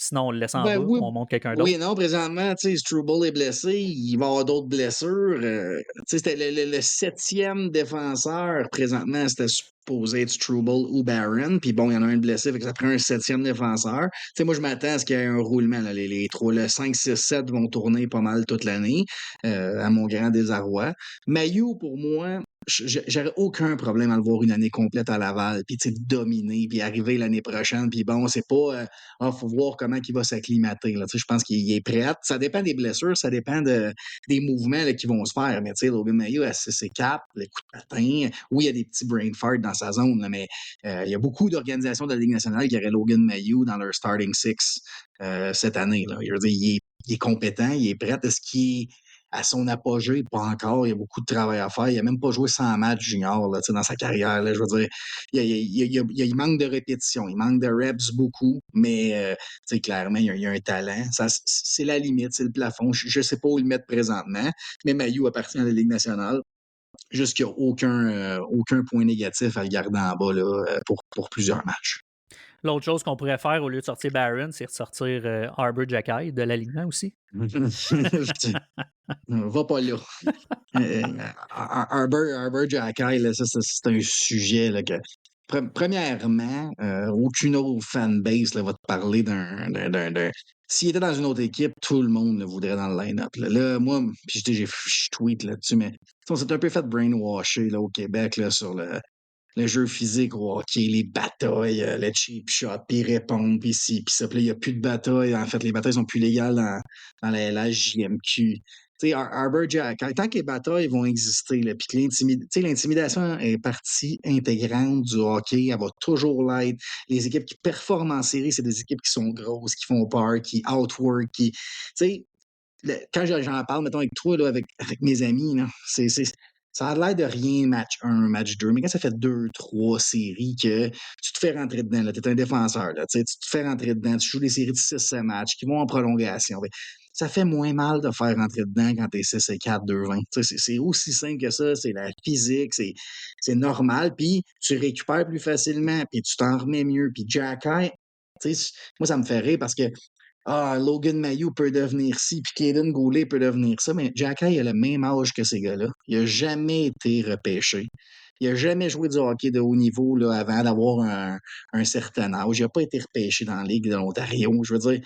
Sinon, on le laisse en Ben bas, oui, on monte quelqu'un oui d'autre. et non, présentement, tu sais, Struble est blessé, il va y avoir d'autres blessures. Tu sais, c'était le 7e défenseur, présentement, c'était supposé être Struble ou Barron, puis bon, il y en a un de blessé, fait que ça prend un 7e défenseur. Tu sais, moi, je m'attends à ce qu'il y ait un roulement, là, les trois, le 5, 6, 7 vont tourner pas mal toute l'année, à mon grand désarroi. Mailloux, pour moi, j'aurais aucun problème à le voir une année complète à Laval, puis tu sais, dominer, puis arriver l'année prochaine, puis bon, c'est pas... faut voir comment il va s'acclimater. Là. Tu sais, je pense qu'il est prêt. Ça dépend des blessures, ça dépend des mouvements là, qui vont se faire. Mais tu sais, Logan Mailloux, c'est cap, les coups de patin. Oui, il y a des petits brain farts dans sa zone, là, mais il y a beaucoup d'organisations de la Ligue nationale qui auraient Logan Mailloux dans leur starting six cette année. Là. Je veux dire, il est compétent, il est prêt. Est-ce qu'il est à son apogée? Pas encore. Il y a beaucoup de travail à faire. Il n'a même pas joué 100 matchs junior là, dans sa carrière. Là. Je veux dire, il manque de répétition, il manque de reps beaucoup, mais clairement, il y a un talent. C'est la limite, c'est le plafond. Je ne sais pas où le mettre présentement, mais Mailloux appartient à la Ligue nationale. Juste qu'il n'y a aucun point négatif à le garder en bas là, pour plusieurs matchs. L'autre chose qu'on pourrait faire au lieu de sortir Barron, c'est de sortir Arbor Jackay de l'alignement aussi. Va pas là. Arbor Jackay, là, ça, c'est un sujet là, que. Premièrement, aucune autre fanbase là, va te parler d'un. S'il était dans une autre équipe, tout le monde le voudrait dans le line-up. Là, moi, puis je tweet là-dessus, mais on s'est un peu fait brainwasher là, au Québec là, sur le jeu physique au hockey, les batailles, le cheap shot, puis répondre, puis ci, puis ça. Puis là, il n'y a plus de batailles. En fait, les batailles sont plus légales dans la JMQ. Tu sais, Arbor Jack, tant que les batailles vont exister, là, puis que l'intimidation est partie intégrante du hockey, elle va toujours l'être. Les équipes qui performent en série, c'est des équipes qui sont grosses, qui font peur, qui outwork, qui... Tu sais, quand j'en parle, mettons, avec toi, là, avec mes amis, là, ça a l'air de rien, match 1, match 2, mais quand ça fait 2, 3 séries que tu te fais rentrer dedans, tu es un défenseur, là, tu te fais rentrer dedans, tu joues des séries de 6 matchs qui vont en prolongation. Ben, ça fait moins mal de faire rentrer dedans quand tu es 6 et 4, 2-20. C'est aussi simple que ça, c'est la physique, c'est normal, puis tu récupères plus facilement, puis tu t'en remets mieux. Puis Jack Eye, moi, ça me fait rire parce que Logan Mailloux peut devenir ci, puis Kaden Goulet peut devenir ça, mais Jack Eye a le même âge que ces gars-là. Il n'a jamais été repêché. Il n'a jamais joué du hockey de haut niveau là, avant d'avoir un certain âge. Il n'a pas été repêché dans la Ligue de l'Ontario. Je veux dire,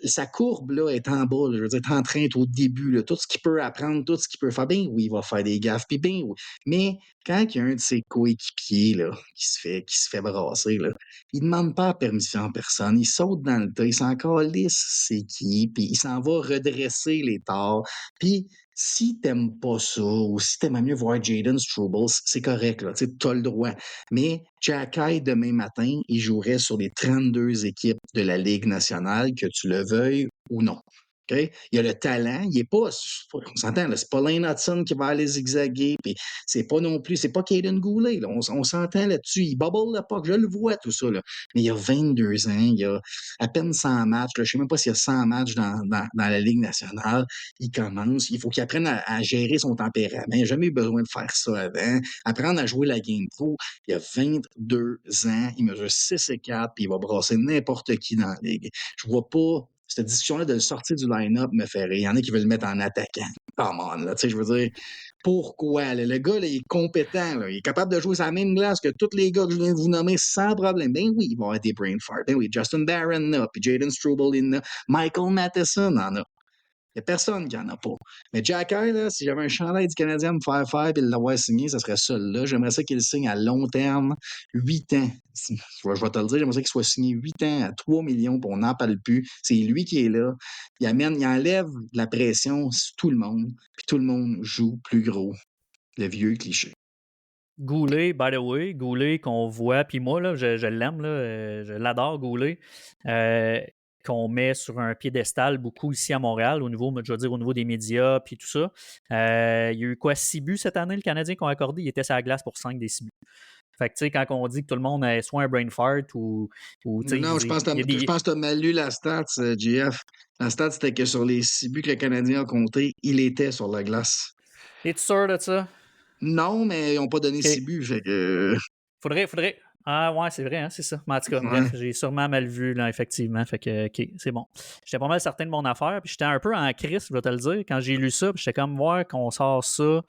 sa courbe là, est en bas. Là, je veux dire, est en train au début. Là, tout ce qu'il peut apprendre, tout ce qu'il peut faire, bien oui, il va faire des gaffes, puis bien oui. Mais quand il y a un de ses coéquipiers là, qui se fait brasser, là, il ne demande pas permission à personne. Il saute dans le tas, il s'en calisse c'est qui, puis il s'en va redresser les torts. Puis si t'aimes pas ça ou si t'aimes mieux voir Jaden Struble, c'est correct, là, tu as le droit. Mais Jacky, demain matin, il jouerait sur les 32 équipes de la Ligue nationale, que tu le veuilles ou non. OK? Il a le talent, il est pas, on s'entend, là, c'est pas Lane Hudson qui va aller zigzaguer, puis c'est pas non plus, c'est pas Caden Goulet, là, on s'entend là-dessus, il bubble le puck, je le vois tout ça, là. Mais il a 22 ans, il a à peine 100 matchs, là, je sais même pas s'il y a 100 matchs dans la Ligue nationale, il commence, il faut qu'il apprenne à gérer son tempérament, il n'a jamais eu besoin de faire ça avant, apprendre à jouer la game pro, il a 22 ans, il mesure 6 et 4, puis il va brasser n'importe qui dans la Ligue. Je vois pas cette discussion-là de le sortir du line-up me fait rire. Il y en a qui veulent le mettre en attaquant. Come on, là, tu sais, je veux dire, pourquoi? Là? Le gars, là, il est compétent, là. Il est capable de jouer sur la même glace que tous les gars que je viens de vous nommer sans problème. Ben oui, il va avoir des brain farts. Ben oui, Justin Barron, là, puis Jaden Struble, il en a. Michael Matheson en a. Il n'y a personne qui n'en a pas. Mais Jacky, là, si j'avais un chandail du Canadien à me faire faire et l'avoir signé, ça serait celui-là. J'aimerais ça qu'il signe à long terme, 8 ans. Je vais te le dire, j'aimerais ça qu'il soit signé 8 ans à 3 millions, puis on n'en parle plus. C'est lui qui est là. Il enlève la pression sur tout le monde, puis tout le monde joue plus gros. Le vieux cliché. Goulet, by the way, Goulet qu'on voit, puis moi, là, je l'aime, là, je l'adore, Goulet, qu'on met sur un piédestal beaucoup ici à Montréal, je veux dire, au niveau des médias, puis tout ça. Il y a eu quoi, 6 buts cette année, le Canadien qu'on a accordé, il était sur la glace pour 5 des 6 buts. Fait que, tu sais, quand on dit que tout le monde a soit un brain fart ou tu sais, Non, je pense que tu as mal lu la stat, GF. La stat, c'était que sur les 6 buts que le Canadien a compté, il était sur la glace. Es-tu sûr de ça? Non, mais ils n'ont pas donné Ok. 6 buts, fait que... Faudrait. Ah ouais, c'est vrai, hein, c'est ça. Mais en tout cas, bref, j'ai sûrement mal vu, là, effectivement. Fait que, OK, c'est bon. J'étais pas mal certain de mon affaire. Puis j'étais un peu en crise, je vais te le dire. Quand j'ai lu ça, puis j'étais comme voir qu'on sort ça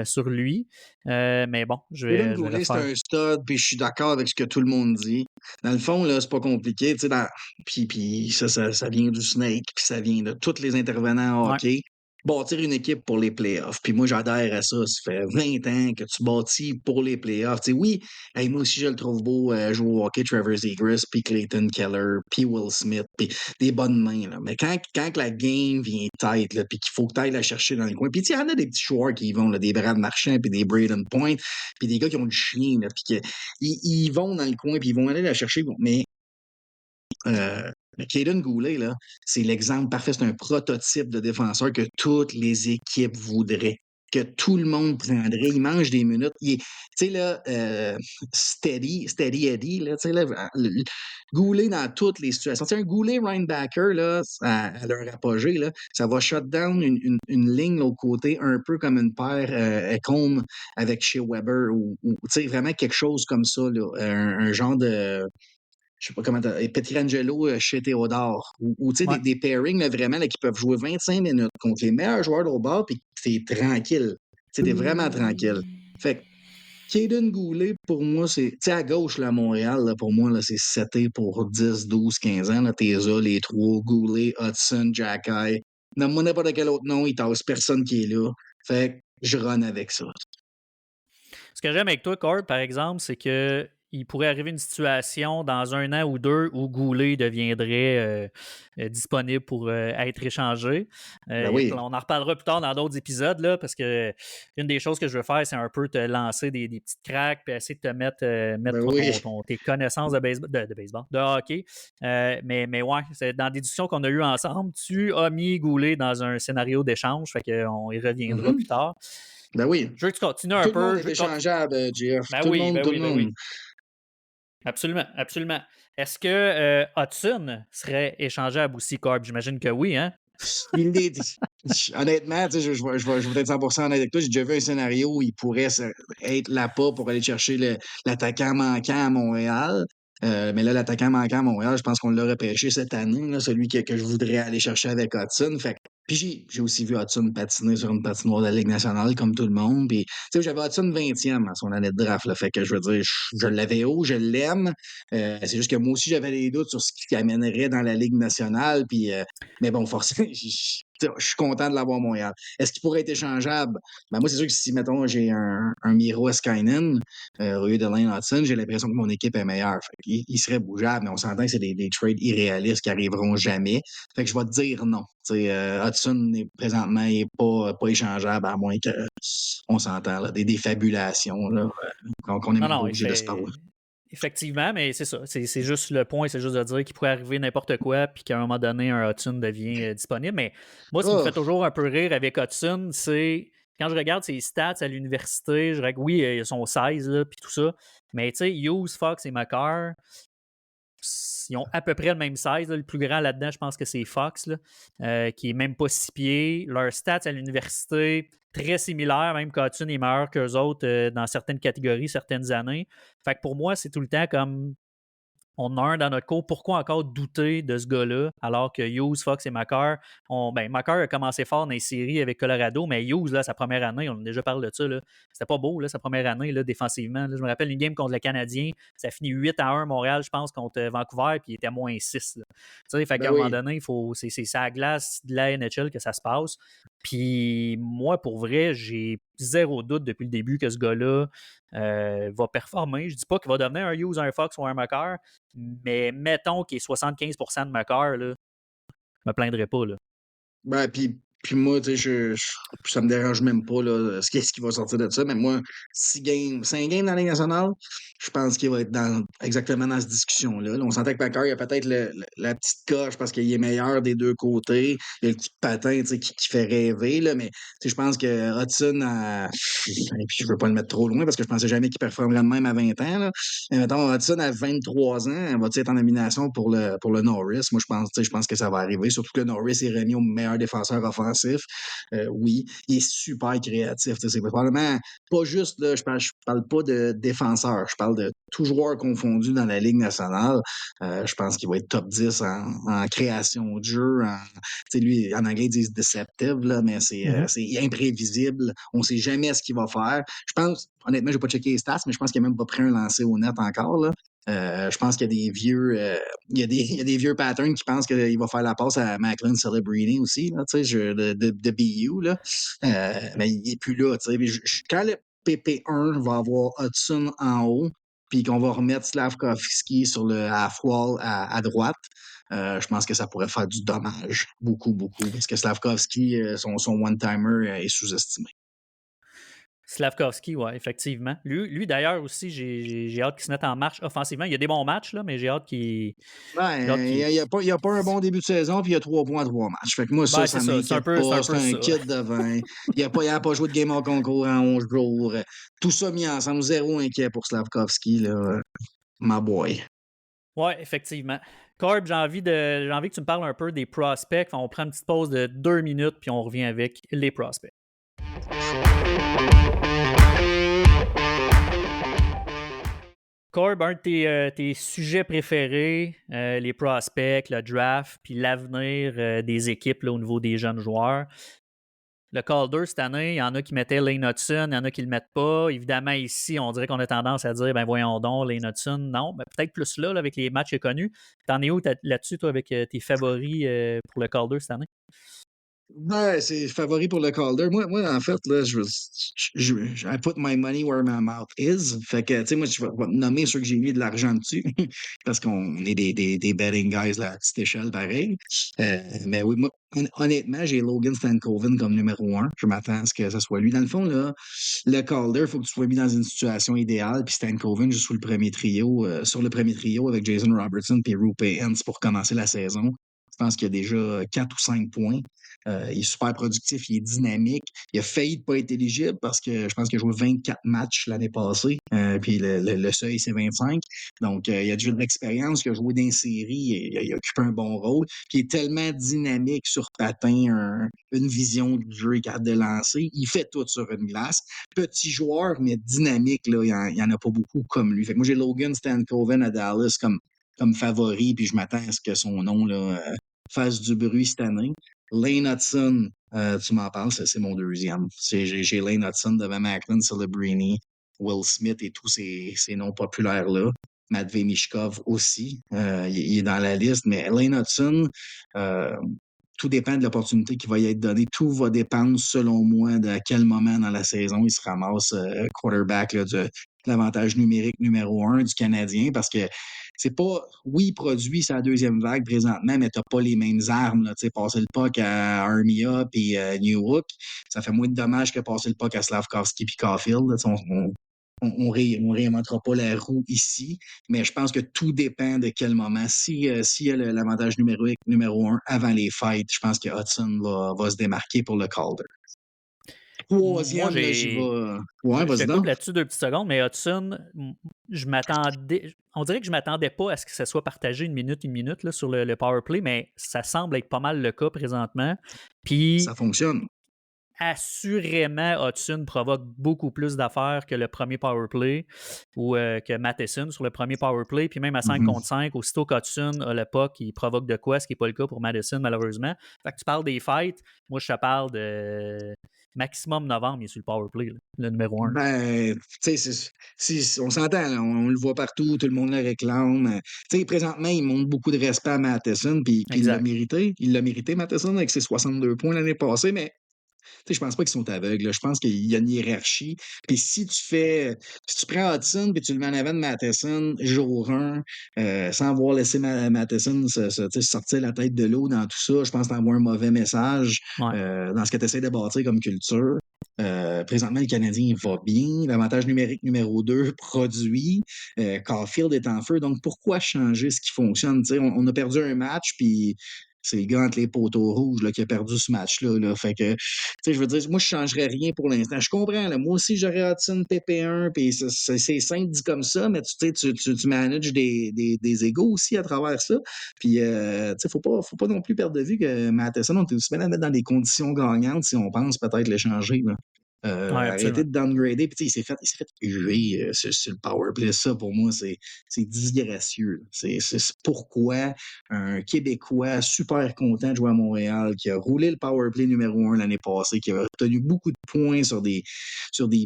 sur lui. Mais bon, je vais Goulet, le c'est faire. un stud, puis je suis d'accord avec ce que tout le monde dit. Dans le fond, là, c'est pas compliqué, tu sais, puis ça vient du Snake, puis ça vient de tous les intervenants en Ouais. hockey. Bâtir une équipe pour les playoffs. Puis moi, j'adhère à ça. Ça fait 20 ans que tu bâtis pour les playoffs. Tu sais, oui, hey, moi aussi, je le trouve beau jouer au hockey, Trevor Zegras, puis Clayton Keller, puis Will Smith, puis des bonnes mains. Là. Mais quand la game vient tight, là, puis qu'il faut que tu ailles la chercher dans les coins, puis il y en a des petits joueurs qui y vont, là, des Brad Marchand, puis des Braden Point, puis des gars qui ont du chien, là, puis ils vont dans le coin, puis ils vont aller la chercher. Mais Caden Goulet, là, c'est l'exemple parfait. C'est un prototype de défenseur que toutes les équipes voudraient, que tout le monde prendrait. Il mange des minutes. Tu sais, là, Steady Eddie, là, tu sais, là, Goulet dans toutes les situations. Tu sais, un Goulet linebacker, là, à leur apogée, là, ça va shut down une ligne de l'autre côté, un peu comme une paire Combe avec chez Weber, ou tu sais, vraiment quelque chose comme ça, là, un genre de je sais pas comment Pietrangelo chez Théodore, ou tu sais, Ouais. des pairings là, vraiment là, qui peuvent jouer 25 minutes contre les meilleurs joueurs de l'autre bord, puis t'es tranquille. Tu sais, t'es vraiment tranquille. Fait que Caden Goulet, pour moi, c'est. Tu sais, à gauche, là, à Montréal, là, pour moi, là, c'est seté pour 10, 12, 15 ans. Là, t'es là, les trois, Goulet, Hudson, Jacky. Nomme-moi n'importe quel autre nom, il tasse personne qui est là. Fait que je run avec ça. Ce que j'aime avec toi, Cord, par exemple, c'est que il pourrait arriver une situation dans 1 an ou 2 où Goulet deviendrait disponible pour être échangé. Ben oui. On en reparlera plus tard dans d'autres épisodes, là, parce que une des choses que je veux faire, c'est un peu te lancer des petites cracks puis essayer de te mettre Ben oui. tes connaissances de baseball, de hockey. Mais ouais, c'est dans des discussions qu'on a eues ensemble, tu as mis Goulet dans un scénario d'échange, fait qu'on y reviendra plus tard. Ben oui. Je veux que tu continues un Tout peu. le monde est échangeable, GF. Ben Tout oui, le monde, ben tout oui, le ben monde. oui. Absolument, absolument. Est-ce que Hudson serait échangeable aussi, Corb? J'imagine que oui, hein? Honnêtement, tu sais, je vais être 100% honnête avec toi. J'ai déjà vu un scénario où il pourrait être là-bas pour aller chercher l'attaquant manquant à Montréal. Mais là, l'attaquant manquant à Montréal, je pense qu'on l'a repêché cette année, là, celui que je voudrais aller chercher avec Hudson. Fait puis j'ai aussi vu Hudson patiner sur une patinoire de la Ligue nationale comme tout le monde. Puis, tu sais, j'avais Hudson 20e à son année de draft. Là, fait que je veux dire, je l'avais haut, je l'aime. C'est juste que moi aussi, j'avais des doutes sur ce qui amènerait dans la Ligue nationale. Puis, mais bon, forcément, je suis content de l'avoir à Montréal. Est-ce qu'il pourrait être échangeable? Ben moi, c'est sûr que si, mettons, j'ai un Miro Escainen au lieu de Lane Hudson, j'ai l'impression que mon équipe est meilleure. Il serait bougeable, mais on s'entend que c'est des trades irréalistes qui arriveront jamais. Fait que je vais te dire non. Hudson, présentement, il n'est pas échangeable, à moins qu'on s'entend, là, des fabulations là, qu'on n'est Non, même pas non, obligé de se parler. effectivement, mais c'est ça. C'est juste le point, c'est juste de dire qu'il pourrait arriver n'importe quoi, puis qu'à un moment donné, un Hudson devient disponible. Mais moi, ce qui me fait toujours un peu rire avec Hudson, c'est quand je regarde ses stats à l'université, je regarde, oui, ils sont 16, là, puis tout ça. Mais tu sais, Hughes, Fox et McCarr, ils ont à peu près le même size. Là. Le plus grand là-dedans, je pense que c'est Fox, là, qui est même pas 6 pieds. Leurs stats à l'université, très similaires, même Cotton est meilleur qu'eux autres dans certaines catégories, certaines années. Fait que pour moi, c'est tout le temps comme on a un dans notre cours. Pourquoi encore douter de ce gars-là alors que Hughes, Fox et McCarr McCarr a commencé fort dans les séries avec Colorado, mais Hughes, là, sa première année, on a déjà parlé de ça. Là, c'était pas beau, là, sa première année là, défensivement. Là, je me rappelle une game contre le Canadien, ça finit 8-1 Montréal, je pense, contre Vancouver, puis il était à moins 6. Fait qu'à un moment donné, c'est ça à glace de la NHL que ça se passe. Puis moi, pour vrai, j'ai zéro doute depuis le début que ce gars-là va performer. Je dis pas qu'il va devenir un Hughes, un Fox ou un McCarr, mais mettons qu'il est 75% de McCarr, là, je me plaindrais pas. Là. Ben, puis moi, tu sais, ça me dérange même pas, là, ce qui va sortir de ça. Mais moi, 5 games dans la Ligue nationale, je pense qu'il va être exactement dans cette discussion-là. Là, on sentait que Packer, il a peut-être la petite coche parce qu'il est meilleur des deux côtés. Il y a le coup de patin, tu sais, qui fait rêver, là. Mais, tu sais, je pense que Hudson, et puis je veux pas le mettre trop loin parce que je pensais jamais qu'il performerait de même à 20 ans, là. Mais mettons, Hudson, à 23 ans, va-t-il être en nomination pour le Norris? Moi, je pense que ça va arriver. Surtout que le Norris est remis au meilleur défenseur offensif. Oui, il est super créatif. C'est probablement pas juste, là, je parle pas de défenseur, je parle de tout joueur confondu dans la Ligue nationale. Je pense qu'il va être top 10 en création de jeu. Lui, en anglais, ils disent deceptive, là, mais c'est imprévisible. On sait jamais ce qu'il va faire. Je pense, honnêtement, je vais pas checker les stats, mais je pense qu'il n'a même pas pris un lancer au net encore. Là. Je pense qu'il y a des vieux il y a des vieux patterns qui pensent qu'il va faire la passe à Macklin Celebrini aussi, là, de BU. Là. Mais il n'est plus là. Quand le PP1 va avoir Hudson en haut, puis qu'on va remettre Slavkovski sur le half-wall à droite, je pense que ça pourrait faire du dommage. Beaucoup, beaucoup. Parce que Slavkovski, son one-timer est sous-estimé. Slavkovski, oui, effectivement. Lui d'ailleurs, aussi, j'ai hâte qu'il se mette en marche offensivement. Il y a des bons matchs, là, mais j'ai hâte qu'il. Ben, il n'y a pas un bon début de saison, puis il y a 3 points à 3 matchs. Fait que moi, ça C'est ça. C'est un m'inquiète peu, pas. c'est C'est un ça. kit de 20. Il n'a pas joué de game en concours en 11 jours. Tout ça mis ensemble, zéro inquiet pour Slavkovski, là. My boy. Oui, effectivement. Corb, j'ai envie que tu me parles un peu des prospects. On prend une petite pause de 2 minutes, puis on revient avec les prospects. Corb, un de tes sujets préférés, les prospects, le draft, puis l'avenir des équipes là, au niveau des jeunes joueurs. Le Calder, cette année, il y en a qui mettaient Lane Hudson, il y en a qui ne le mettent pas. Évidemment, ici, on dirait qu'on a tendance à dire, ben voyons donc, Lane Hudson, non. Ben, peut-être plus là, avec les matchs connus. T'en es où là-dessus, toi, avec tes favoris pour le Calder cette année? Ouais, c'est favori pour le Calder. Moi, en fait, là, I put my money where my mouth is. Fait que, tu sais, moi, je vais te nommer ceux que j'ai mis de l'argent dessus. Parce qu'on est des betting guys là, à petite échelle, pareil. Mais oui, moi, honnêtement, j'ai Logan Stankoven comme numéro 1. Je m'attends à ce que ce soit lui. Dans le fond, là, le Calder, il faut que tu sois mis dans une situation idéale. Puis Stankoven, je suis sur le premier trio avec Jason Robertson et Rupe Hintz pour commencer la saison. Je pense qu'il y a déjà 4 ou 5 points. Il est super productif, il est dynamique. Il a failli ne pas être éligible parce que je pense qu'il a joué 24 matchs l'année passée. Puis le seuil, c'est 25. Donc, il a déjà de l'expérience, il a joué dans une série, il a occupé un bon rôle. Puis il est tellement dynamique sur patin, une vision du jeu capable de lancer. Il fait tout sur une glace. Petit joueur, mais dynamique, là, il n'y en a pas beaucoup comme lui. Fait que moi, j'ai Logan Stankoven à Dallas comme favori, puis je m'attends à ce que son nom là, fasse du bruit cette année. Lane Hudson, tu m'en parles, c'est mon deuxième. J'ai Lane Hudson devant Macklin, Celebrini, Will Smith et tous ces noms populaires-là. Matvey Mishkov aussi, il est dans la liste, mais Lane Hudson, tout dépend de l'opportunité qui va y être donnée. Tout va dépendre, selon moi, de à quel moment dans la saison il se ramasse quarterback là, de l'avantage numérique numéro 1 du Canadien, parce que c'est pas, oui, il produit sa deuxième vague présentement, mais t'as pas les mêmes armes, là, tu sais, passer le puck à Armia puis Newhook, ça fait moins de dommages que passer le puck à Slavkovski puis Caulfield, là, on réinventera pas la roue ici, mais je pense que tout dépend de quel moment. S'il y a l'avantage numérique numéro 1 avant les fights, je pense que Hudson va se démarquer pour le Calder. Moi, Troisième, là, j'y vais. Ouais, je te vas-y coupe donc. là-dessus 2 petites secondes, mais Hudson, on dirait que je m'attendais pas à ce que ça soit partagé une minute là, sur le power play, mais ça semble être pas mal le cas présentement. Puis, Ça fonctionne. assurément, Hudson provoque beaucoup plus d'affaires que le premier power play ou que Matheson sur le premier power play. Puis même à 5 Mhm. contre 5, aussitôt qu'Hudson a le puck, il provoque de quoi, ce qui n'est pas le cas pour Matheson, malheureusement. Fait que tu parles des fights, moi je te parle de maximum novembre, il est sur le power play, là, le numéro 1. Ben, tu sais, on s'entend, là, on le voit partout, tout le monde le réclame. Tu sais, présentement, il montre beaucoup de respect à Matheson, puis il l'a Exact. mérité. Il l'a mérité, Matheson, avec ses 62 points l'année passée, mais tu sais, je pense pas qu'ils sont aveugles, là. Je pense qu'il y a une hiérarchie. Puis si tu prends Hudson puis tu le mets en avant de Matheson jour 1, sans avoir laissé Matheson tu sais, sortir la tête de l'eau dans tout ça, je pense que t'envoies un mauvais message Ouais. dans ce que tu essaies de bâtir comme culture. Présentement, le Canadien va bien. L'avantage numérique numéro 2 produit. Caulfield est en feu. Donc, pourquoi changer ce qui fonctionne? Tu sais, on a perdu un match, puis c'est le gars entre les poteaux rouges là, qui a perdu ce match-là. Là. Fait que, tu sais, je veux dire, moi, je changerais rien pour l'instant. Je comprends, là. Moi aussi, j'aurais Hudson PP1, puis c'est simple dit comme ça, mais tu sais, tu manages des égos aussi à travers ça. Puis, tu sais, faut pas non plus perdre de vue que Matheson, on est aussi bien à le mettre dans des conditions gagnantes si on pense peut-être l'échanger. Là. Ouais, Arrêter absolument. de downgrader. Puis, tu sais, il s'est fait huer sur le powerplay. Ça, pour moi, c'est disgracieux. C'est pourquoi un Québécois super content de jouer à Montréal, qui a roulé le powerplay numéro 1 l'année passée, qui a obtenu beaucoup de points sur des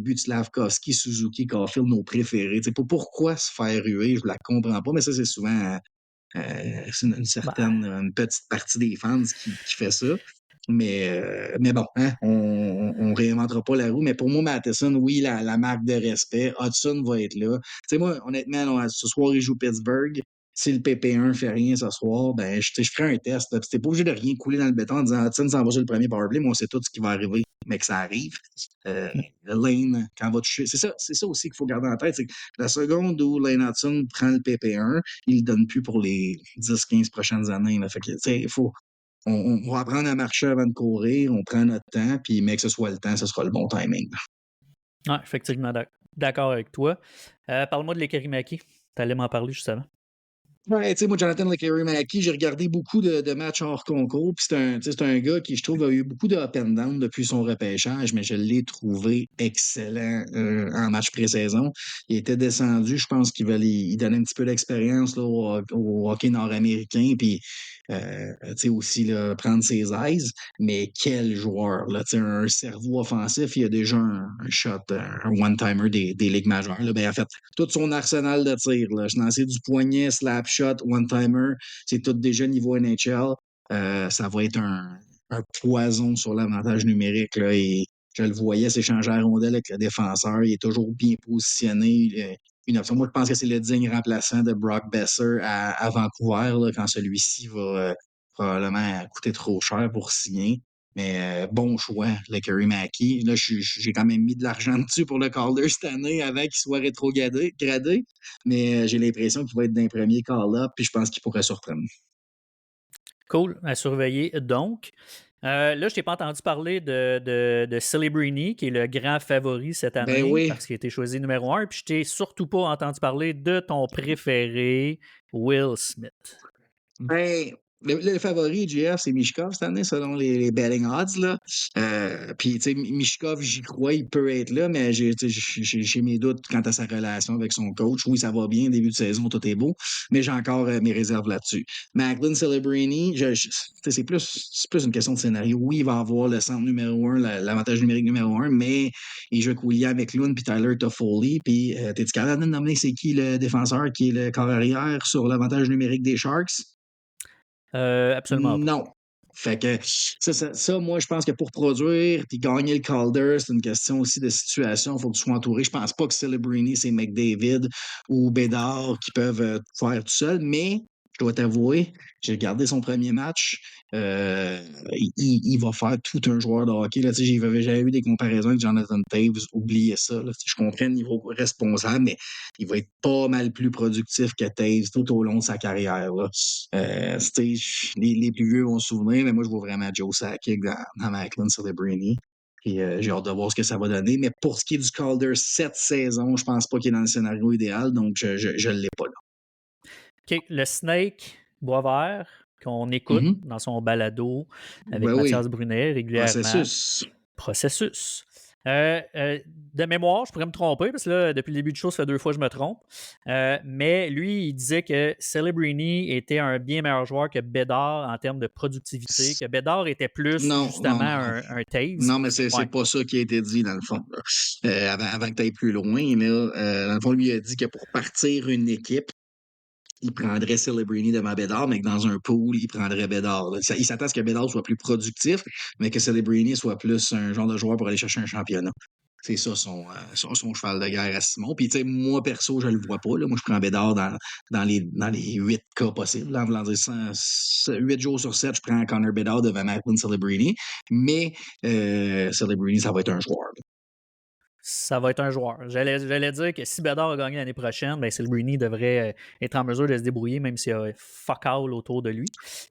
buts de Slavkovski, Suzuki, Caulfield, nos préférés. Tu sais, pourquoi se faire ruer? Je la comprends pas, mais ça, c'est souvent c'est Ben, une petite partie des fans qui fait ça. Mais bon, hein, on réinventera pas la roue. Mais pour moi, Matheson, oui, la marque de respect. Hudson va être là. Tu sais, moi, honnêtement, là, ce soir, il joue Pittsburgh. Si le PP1 fait rien ce soir, ben, je ferai un test. Tu n'es pas obligé de rien couler dans le béton en disant Hudson s'en va sur le premier powerplay. Moi, on sait tout ce qui va arriver, mais que ça arrive. Lane, quand on va toucher. C'est ça aussi qu'il faut garder en tête. C'est que la seconde où Lane Hudson prend le PP1, il le donne plus pour les 10-15 prochaines années. Là. Fait que, tu sais, il faut. On va apprendre à marcher avant de courir, on prend notre temps, puis mais que ce soit le temps, ce sera le bon timing. ouais, effectivement, d'accord avec toi. Parle-moi de l'Ekerimaki. Tu allais m'en parler juste avant. Ouais, tu sais, moi, Jonathan Lekerimaki, j'ai regardé beaucoup de matchs hors concours, puis c'est un gars qui, je trouve, a eu beaucoup de up and down depuis son repêchage, mais je l'ai trouvé excellent en match pré-saison. Il était descendu, je pense qu'il va il donner un petit peu d'expérience là, au hockey nord-américain, puis tu sais, aussi là, prendre ses aises, mais quel joueur, là, tu sais, un cerveau offensif, il a déjà un shot, un one-timer des ligues majeures. Là. Ben, en fait, tout son arsenal de tir, là, lancer du poignet, slap shot, one-timer, c'est tout déjà niveau NHL. Ça va être un poison sur l'avantage numérique. Là, et je le voyais s'échanger à rondelle avec le défenseur. Il est toujours bien positionné. Une option. Moi, je pense que c'est le digne remplaçant de Brock Besser à Vancouver, là, quand celui-ci va probablement coûter trop cher pour signer. Mais bon choix, le Curry Mackey. Là, j'ai quand même mis de l'argent dessus pour le Calder cette année avant qu'il soit rétrogradé. Mais j'ai l'impression qu'il va être d'un premier call-up, puis je pense qu'il pourrait surprendre. Cool, à surveiller donc. Là, je t'ai pas entendu parler de Celebrini, qui est le grand favori cette Ben année, oui. parce qu'il a été choisi numéro 1. Puis je t'ai surtout pas entendu parler de ton préféré, Will Smith. Ben, le favori, JF, c'est Mishkov cette année, selon les betting odds. Là. Puis, tu sais, Mishkov, j'y crois, il peut être là, mais j'ai mes doutes quant à sa relation avec son coach. Oui, ça va bien, début de saison, tout est beau, mais j'ai encore mes réserves là-dessus. Macklin Celebrini, c'est plus une question de scénario. Oui, il va avoir le centre numéro 1, l'avantage numérique numéro 1, mais il joue avec William McLuhan puis Tyler Toffoli. Puis, t'es-tu capable de nommer c'est qui le défenseur qui est le corps arrière sur l'avantage numérique des Sharks? Absolument pas. Non. Fait que ça, moi, je pense que pour produire puis gagner le Calder, c'est une question aussi de situation. Il faut que tu sois entouré. Je pense pas que Celebrini, c'est McDavid ou Bédard qui peuvent faire tout seul, mais je dois t'avouer, j'ai regardé son premier match. euh, il va faire tout un joueur de hockey. Là, j'avais eu des comparaisons avec Jonathan Taves. Oubliez ça. Là. Je comprends le niveau responsable, mais il va être pas mal plus productif que Taves tout au long de sa carrière. Là. Les plus vieux vont se souvenir, mais moi, je vois vraiment Joe Sakic dans Macklin Celebrini. Puis j'ai hâte de voir ce que ça va donner. Mais pour ce qui est du Calder cette saison, je pense pas qu'il est dans le scénario idéal, donc je l'ai pas là. OK, le Snake Boisvert, qu'on écoute Mhm. dans son balado avec Ben Mathias oui, Brunet régulièrement. processus. Processus. De mémoire, je pourrais me tromper, parce que là, depuis le début de show, ça fait 2 fois que je me trompe. Mais lui, il disait que Celebrini était un bien meilleur joueur que Bédard en termes de productivité, que Bédard était plus Non, justement non, non. un Taves. Non, mais c'est Ouais. pas ça qui a été dit, dans le fond. Là. Avant que tu ailles plus loin, là, dans le fond, lui a dit que pour partir une équipe, il prendrait Celebrini devant Bédard, mais que dans un pool, il prendrait Bédard. Là. Il s'attend à ce que Bédard soit plus productif, mais que Celebrini soit plus un genre de joueur pour aller chercher un championnat. C'est ça son cheval de guerre à Simon. Puis, tu sais, moi, perso, je le vois pas. Là. Moi, je prends Bédard dans les 8 cas possibles. En voulant dire 8 jours sur 7, je prends Connor Bédard devant Macklin Celebrini. Mais Celebrini, ça va être un joueur. Là. Ça va être un joueur. J'allais dire que si Bédard a gagné l'année prochaine, ben Celebrini devrait être en mesure de se débrouiller, même s'il y a fuck all autour de lui.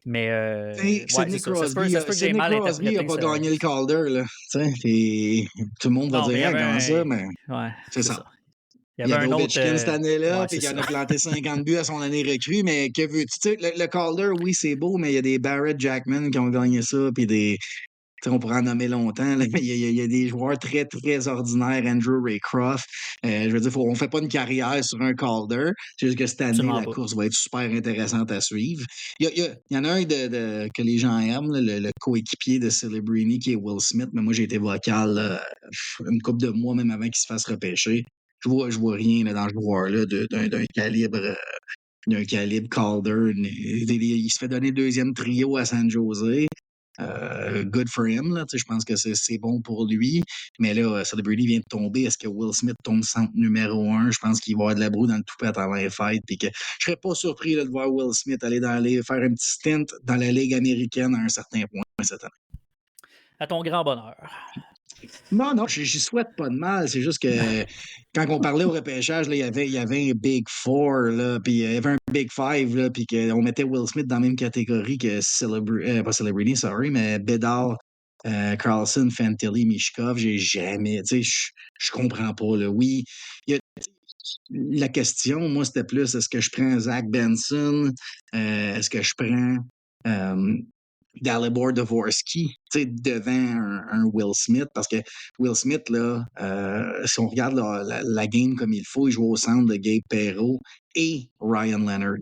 Mais Hey, ouais, Sidney c'est ça. Ça se peut que j'ai Sidney mal Crosby n'a interprété pas ça. gagné le Calder. Là. Puis, tout le monde va Non, mais il y dire, avait comment ça? Mais Ouais, c'est c'est ça. ça. Il y Il y avait avait un autre. Ovechkin cette année-là, Ouais, puis c'est il en ça. a planté 50 buts à son année recrue, mais que veux-tu? Tu sais, le Calder, oui, c'est beau, mais il y a des Barrett Jackman qui ont gagné ça, puis des. Tu sais, on pourrait en nommer longtemps. Là. Il y a des joueurs très, très ordinaires. Andrew Raycroft. Je veux dire, on ne fait pas une carrière sur un Calder. C'est juste que cette année, Absolument la pas. course va être super intéressante à suivre. Il y en a un que les gens aiment, là, le coéquipier de Celebrini, qui est Will Smith, mais moi, j'ai été vocal une couple de mois, même avant qu'il se fasse repêcher. Je vois rien là, dans ce joueur-là d'un calibre Calder. Il se fait donner deuxième trio à San Jose. Good for him. Là, je pense que c'est bon pour lui. Mais là, Celebrity vient de tomber. Est-ce que Will Smith tombe centre numéro 1? Je pense qu'il va y avoir de la broue dans le toupette avant les fêtes. Puis que je serais pas surpris là, de voir Will Smith aller faire un petit stint dans la Ligue américaine à un certain point cette année. À ton grand bonheur. Non, non, j'y souhaite pas de mal. C'est juste que quand on parlait au repêchage, là, il y avait un Big Four, là, puis il y avait un Big Five, là, puis qu'on mettait Will Smith dans la même catégorie que pas Celebrity, sorry, mais Bédard, Carlson, Fantilli, Mishkov, j'ai jamais, tu sais, je comprends pas, là. Oui, il y a la question, moi, c'était plus est-ce que je prends Zach Benson? Est-ce que je prends Dalibor Dvorsky devant un Will Smith? Parce que Will Smith, là, si on regarde la game comme il faut, il joue au centre de Gabe Perreault et Ryan Leonard.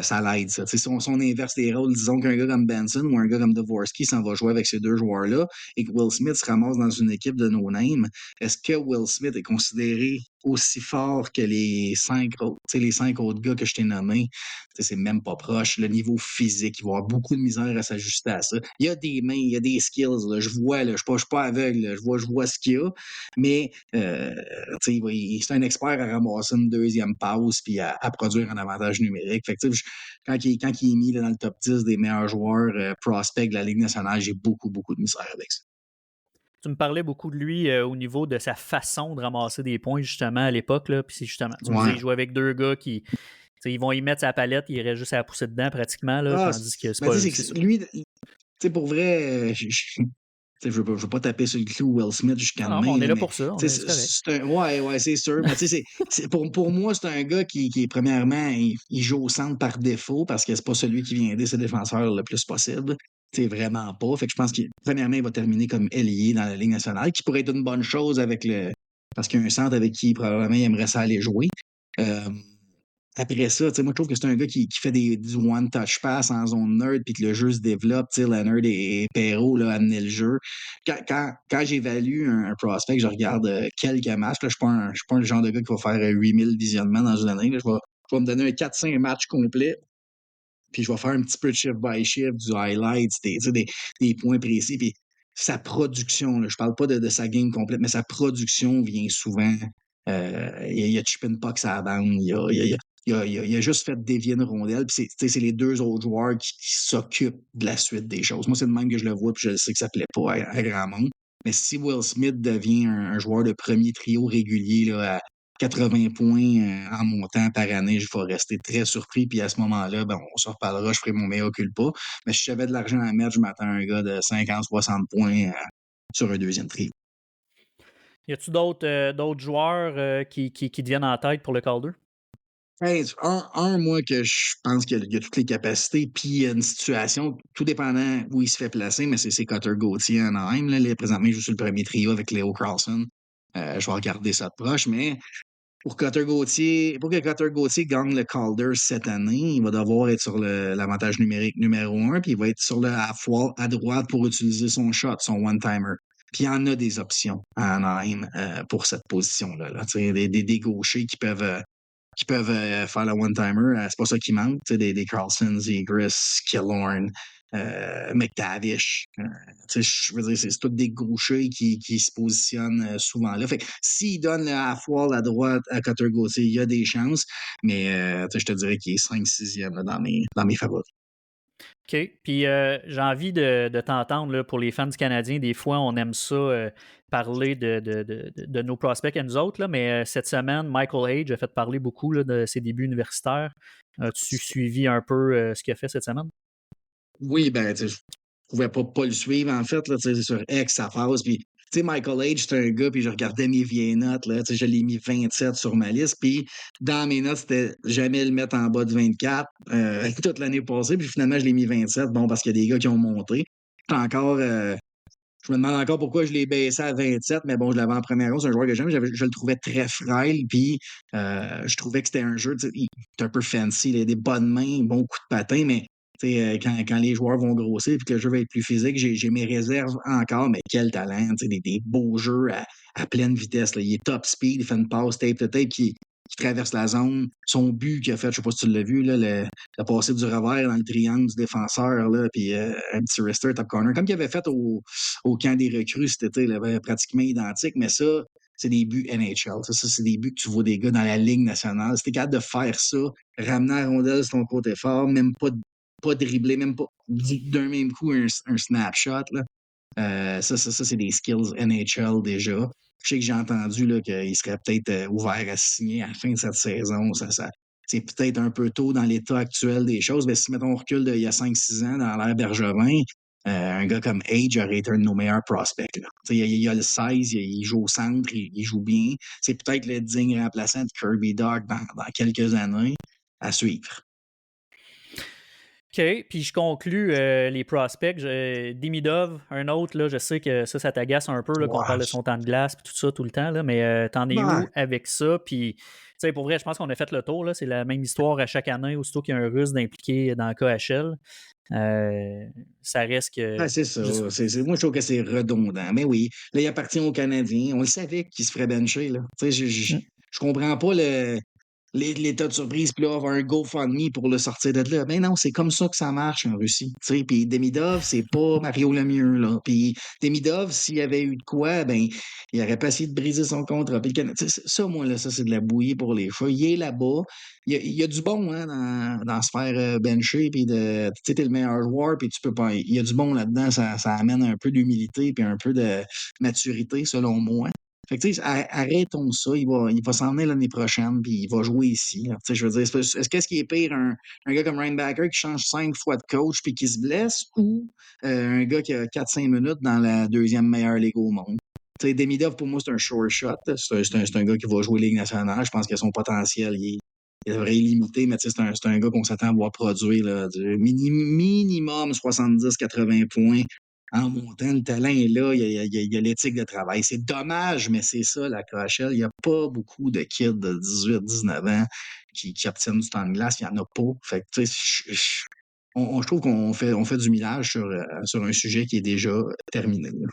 Ça l'aide, ça. Si on inverse les rôles, disons qu'un gars comme Benson ou un gars comme Dvorsky s'en va jouer avec ces deux joueurs-là et que Will Smith se ramasse dans une équipe de no-name, est-ce que Will Smith est considéré aussi fort que les 5 autres gars que je t'ai nommés? C'est même pas proche. Le niveau physique, il va avoir beaucoup de misère à s'ajuster à ça. Il y a des mains, il y a des skills. Là. Je vois, là, je suis pas aveugle. Là. Je vois ce qu'il y a. Mais c'est un expert à ramasser une deuxième passe puis à produire un avantage numérique. Fait que, quand il est mis là, dans le top 10 des meilleurs joueurs prospects de la Ligue nationale, j'ai beaucoup, beaucoup de misère avec ça. Tu me parlais beaucoup de lui au niveau de sa façon de ramasser des points, justement, à l'époque. Là. Puis c'est justement, tu me disais, Ouais. il jouait avec deux gars qui. Ils vont y mettre sa palette, il irait juste à la pousser dedans pratiquement. Là, tandis que c'est pas. Lui, pour vrai, je veux pas taper sur le clou Will Smith jusqu'à Non, demain, on est là mais pour ça. C'est correct. ouais, c'est sûr. Mais pour moi, c'est un gars qui est premièrement, il joue au centre par défaut parce que c'est pas celui qui vient aider ses défenseurs le plus possible. C'est vraiment pas. Fait que je pense qu'il premièrement, il va terminer comme ailier dans la Ligue nationale, qui pourrait être une bonne chose parce qu'il y a un centre avec qui probablement il aimerait ça aller jouer. Après ça, moi, je trouve que c'est un gars qui fait du one-touch pass en zone nerd puis que le jeu se développe. Leonard et Perreault là, amenaient le jeu. Quand j'évalue un prospect, je regarde quelques matchs. Là, je ne suis pas le genre de gars qui va faire 8000 visionnements dans une année. Là, je vais me donner un 4-5 matchs complets. puis je vais faire un petit peu de shift by shift, du highlights, des points précis, puis sa production, là, je parle pas de sa game complète, mais sa production vient souvent. Il a chip and puck à la bande, il a juste fait dévier une rondelle, puis c'est les deux autres joueurs qui s'occupent de la suite des choses. Moi, c'est de même que je le vois, puis je sais que ça plaît pas à grand monde. Mais si Will Smith devient un joueur de premier trio régulier là, à 80 points en montant par année, je vais rester très surpris. Puis à ce moment-là, ben, on se reparlera, je ferai mon mea culpa. Mais si j'avais de l'argent à mettre, je m'attends à un gars de 50-60 points sur un deuxième trio. Y a-tu d'autres joueurs qui te viennent en tête pour le Calder? Hey, moi, que je pense qu'il a toutes les capacités, puis il y a une situation, tout dépendant où il se fait placer, mais c'est Cutter Gauthier à Anaheim. Là. Présentement, il joue sur le premier trio avec Leo Carlson. Je vais regarder ça de proche, mais pour que Cutter Gauthier gagne le Calder cette année, il va devoir être sur l'avantage numérique numéro 1, puis il va être sur le half-wall à droite pour utiliser son shot, son one-timer. Puis il y en a des options à Anaheim pour cette position-là. Là. Des gauchers qui peuvent faire le one-timer. C'est pas ça qui manque. Des Carlson, Zegras, Killorn, McTavish. Je veux dire, c'est tous des gauchers qui se positionnent souvent là. Fait que s'il donne le half-wall à droite à Cutter Gauthier, il y a des chances. Mais je te dirais qu'il est 5-6e dans mes favoris. OK. Puis j'ai envie de t'entendre là, pour les fans du Canadien. Des fois, on aime ça parler de nos prospects à nous autres, là, mais cette semaine, Michael Hage a fait parler beaucoup là, de ses débuts universitaires. As-tu suivi un peu ce qu'il a fait cette semaine? Oui, ben, je pouvais pas le suivre, en fait, là, c'est sur X, ça passe, puis tu sais, Michael Age, c'est un gars, puis je regardais mes vieilles notes, là, je l'ai mis 27 sur ma liste, puis dans mes notes, c'était jamais le mettre en bas de 24 toute l'année passée, puis finalement, je l'ai mis 27, bon, parce qu'il y a des gars qui ont monté. Encore, je me demande encore pourquoi je l'ai baissé à 27, mais bon, je l'avais en première ronde, c'est un joueur que j'aime, je le trouvais très frêle, puis je trouvais que c'était un jeu, il est un peu fancy, il a des bonnes mains, bon coup de patin, mais quand les joueurs vont grossir et que le jeu va être plus physique, j'ai mes réserves encore, mais quel talent, des beaux jeux à pleine vitesse. Là. Il est top speed, il fait une passe tape-to-tape qui traverse la zone. Son but qu'il a fait, je sais pas si tu l'as vu, là, le passé du revers dans le triangle du défenseur, là, puis un petit wrister top corner, comme qu'il avait fait au camp des recrues cet été, là, pratiquement identique, mais ça, c'est des buts NHL. Ça, c'est des buts que tu vois des gars dans la Ligue nationale. Si t'es capable de faire ça, ramener la rondelle sur ton côté fort, même pas dribbler, même pas d'un même coup un snapshot. Là. Ça, c'est des skills NHL déjà. Je sais que j'ai entendu là, qu'il serait peut-être ouvert à signer à la fin de cette saison. C'est peut-être un peu tôt dans l'état actuel des choses, mais si, mettons, on recule d'il y a 5-6 ans dans l'ère Bergevin, un gars comme Age aurait été un de nos meilleurs prospects. Là. Il a le 16, il joue au centre, il joue bien. C'est peut-être le digne remplaçant de Kirby Dach dans quelques années à suivre. OK, puis je conclus les prospects. Demidov, un autre, là, je sais que ça t'agace un peu là, qu'on parle de son temps de glace et tout ça tout le temps, là, mais t'en es où avec ça? Puis, pour vrai, je pense qu'on a fait le tour. Là, c'est la même histoire à chaque année, aussitôt qu'il y a un Russe d'impliqué dans le KHL. Ça reste que... Ah, c'est ça. Moi, je trouve que c'est redondant. Mais oui, là, il appartient aux Canadiens. On le savait qu'il se ferait bencher. Là. Je comprends pas l'état de surprise, puis là, avoir un GoFundMe pour le sortir de là. Ben non, c'est comme ça que ça marche en Russie. Puis Demidov, c'est pas Mario Lemieux, là. Puis Demidov, s'il y avait eu de quoi, ben, il aurait pas essayé de briser son contrat. Puis ça, moi, là, ça, c'est de la bouillie pour les chats. Il est là-bas. Il y a du bon, hein, dans se faire bencher, puis tu sais, t'es le meilleur joueur, puis tu peux pas. Il y a du bon là-dedans, ça amène un peu d'humilité, puis un peu de maturité, selon moi. Fait que, tu sais, arrêtons ça. Il va s'en venir l'année prochaine, puis il va jouer ici. Tu sais, je veux dire, qu'est-ce qui est pire, un gars comme Ryan Backer qui change 5 fois de coach puis qui se blesse, ou un gars qui a 4-5 minutes dans la deuxième meilleure ligue au monde? Tu sais, Demidov, pour moi, c'est un sure shot. C'est un gars qui va jouer Ligue nationale. Je pense que son potentiel, il devrait être limité, mais tu sais, c'est un gars qu'on s'attend à voir produire là, du minimum 70-80 points. En montant, le talent est là, il y a l'éthique de travail. C'est dommage, mais c'est ça, la KHL. Il n'y a pas beaucoup de kids de 18-19 ans qui obtiennent du temps de glace. Il n'y en a pas. Fait que, tu sais, je trouve qu'on fait du millage sur un sujet qui est déjà terminé. Là.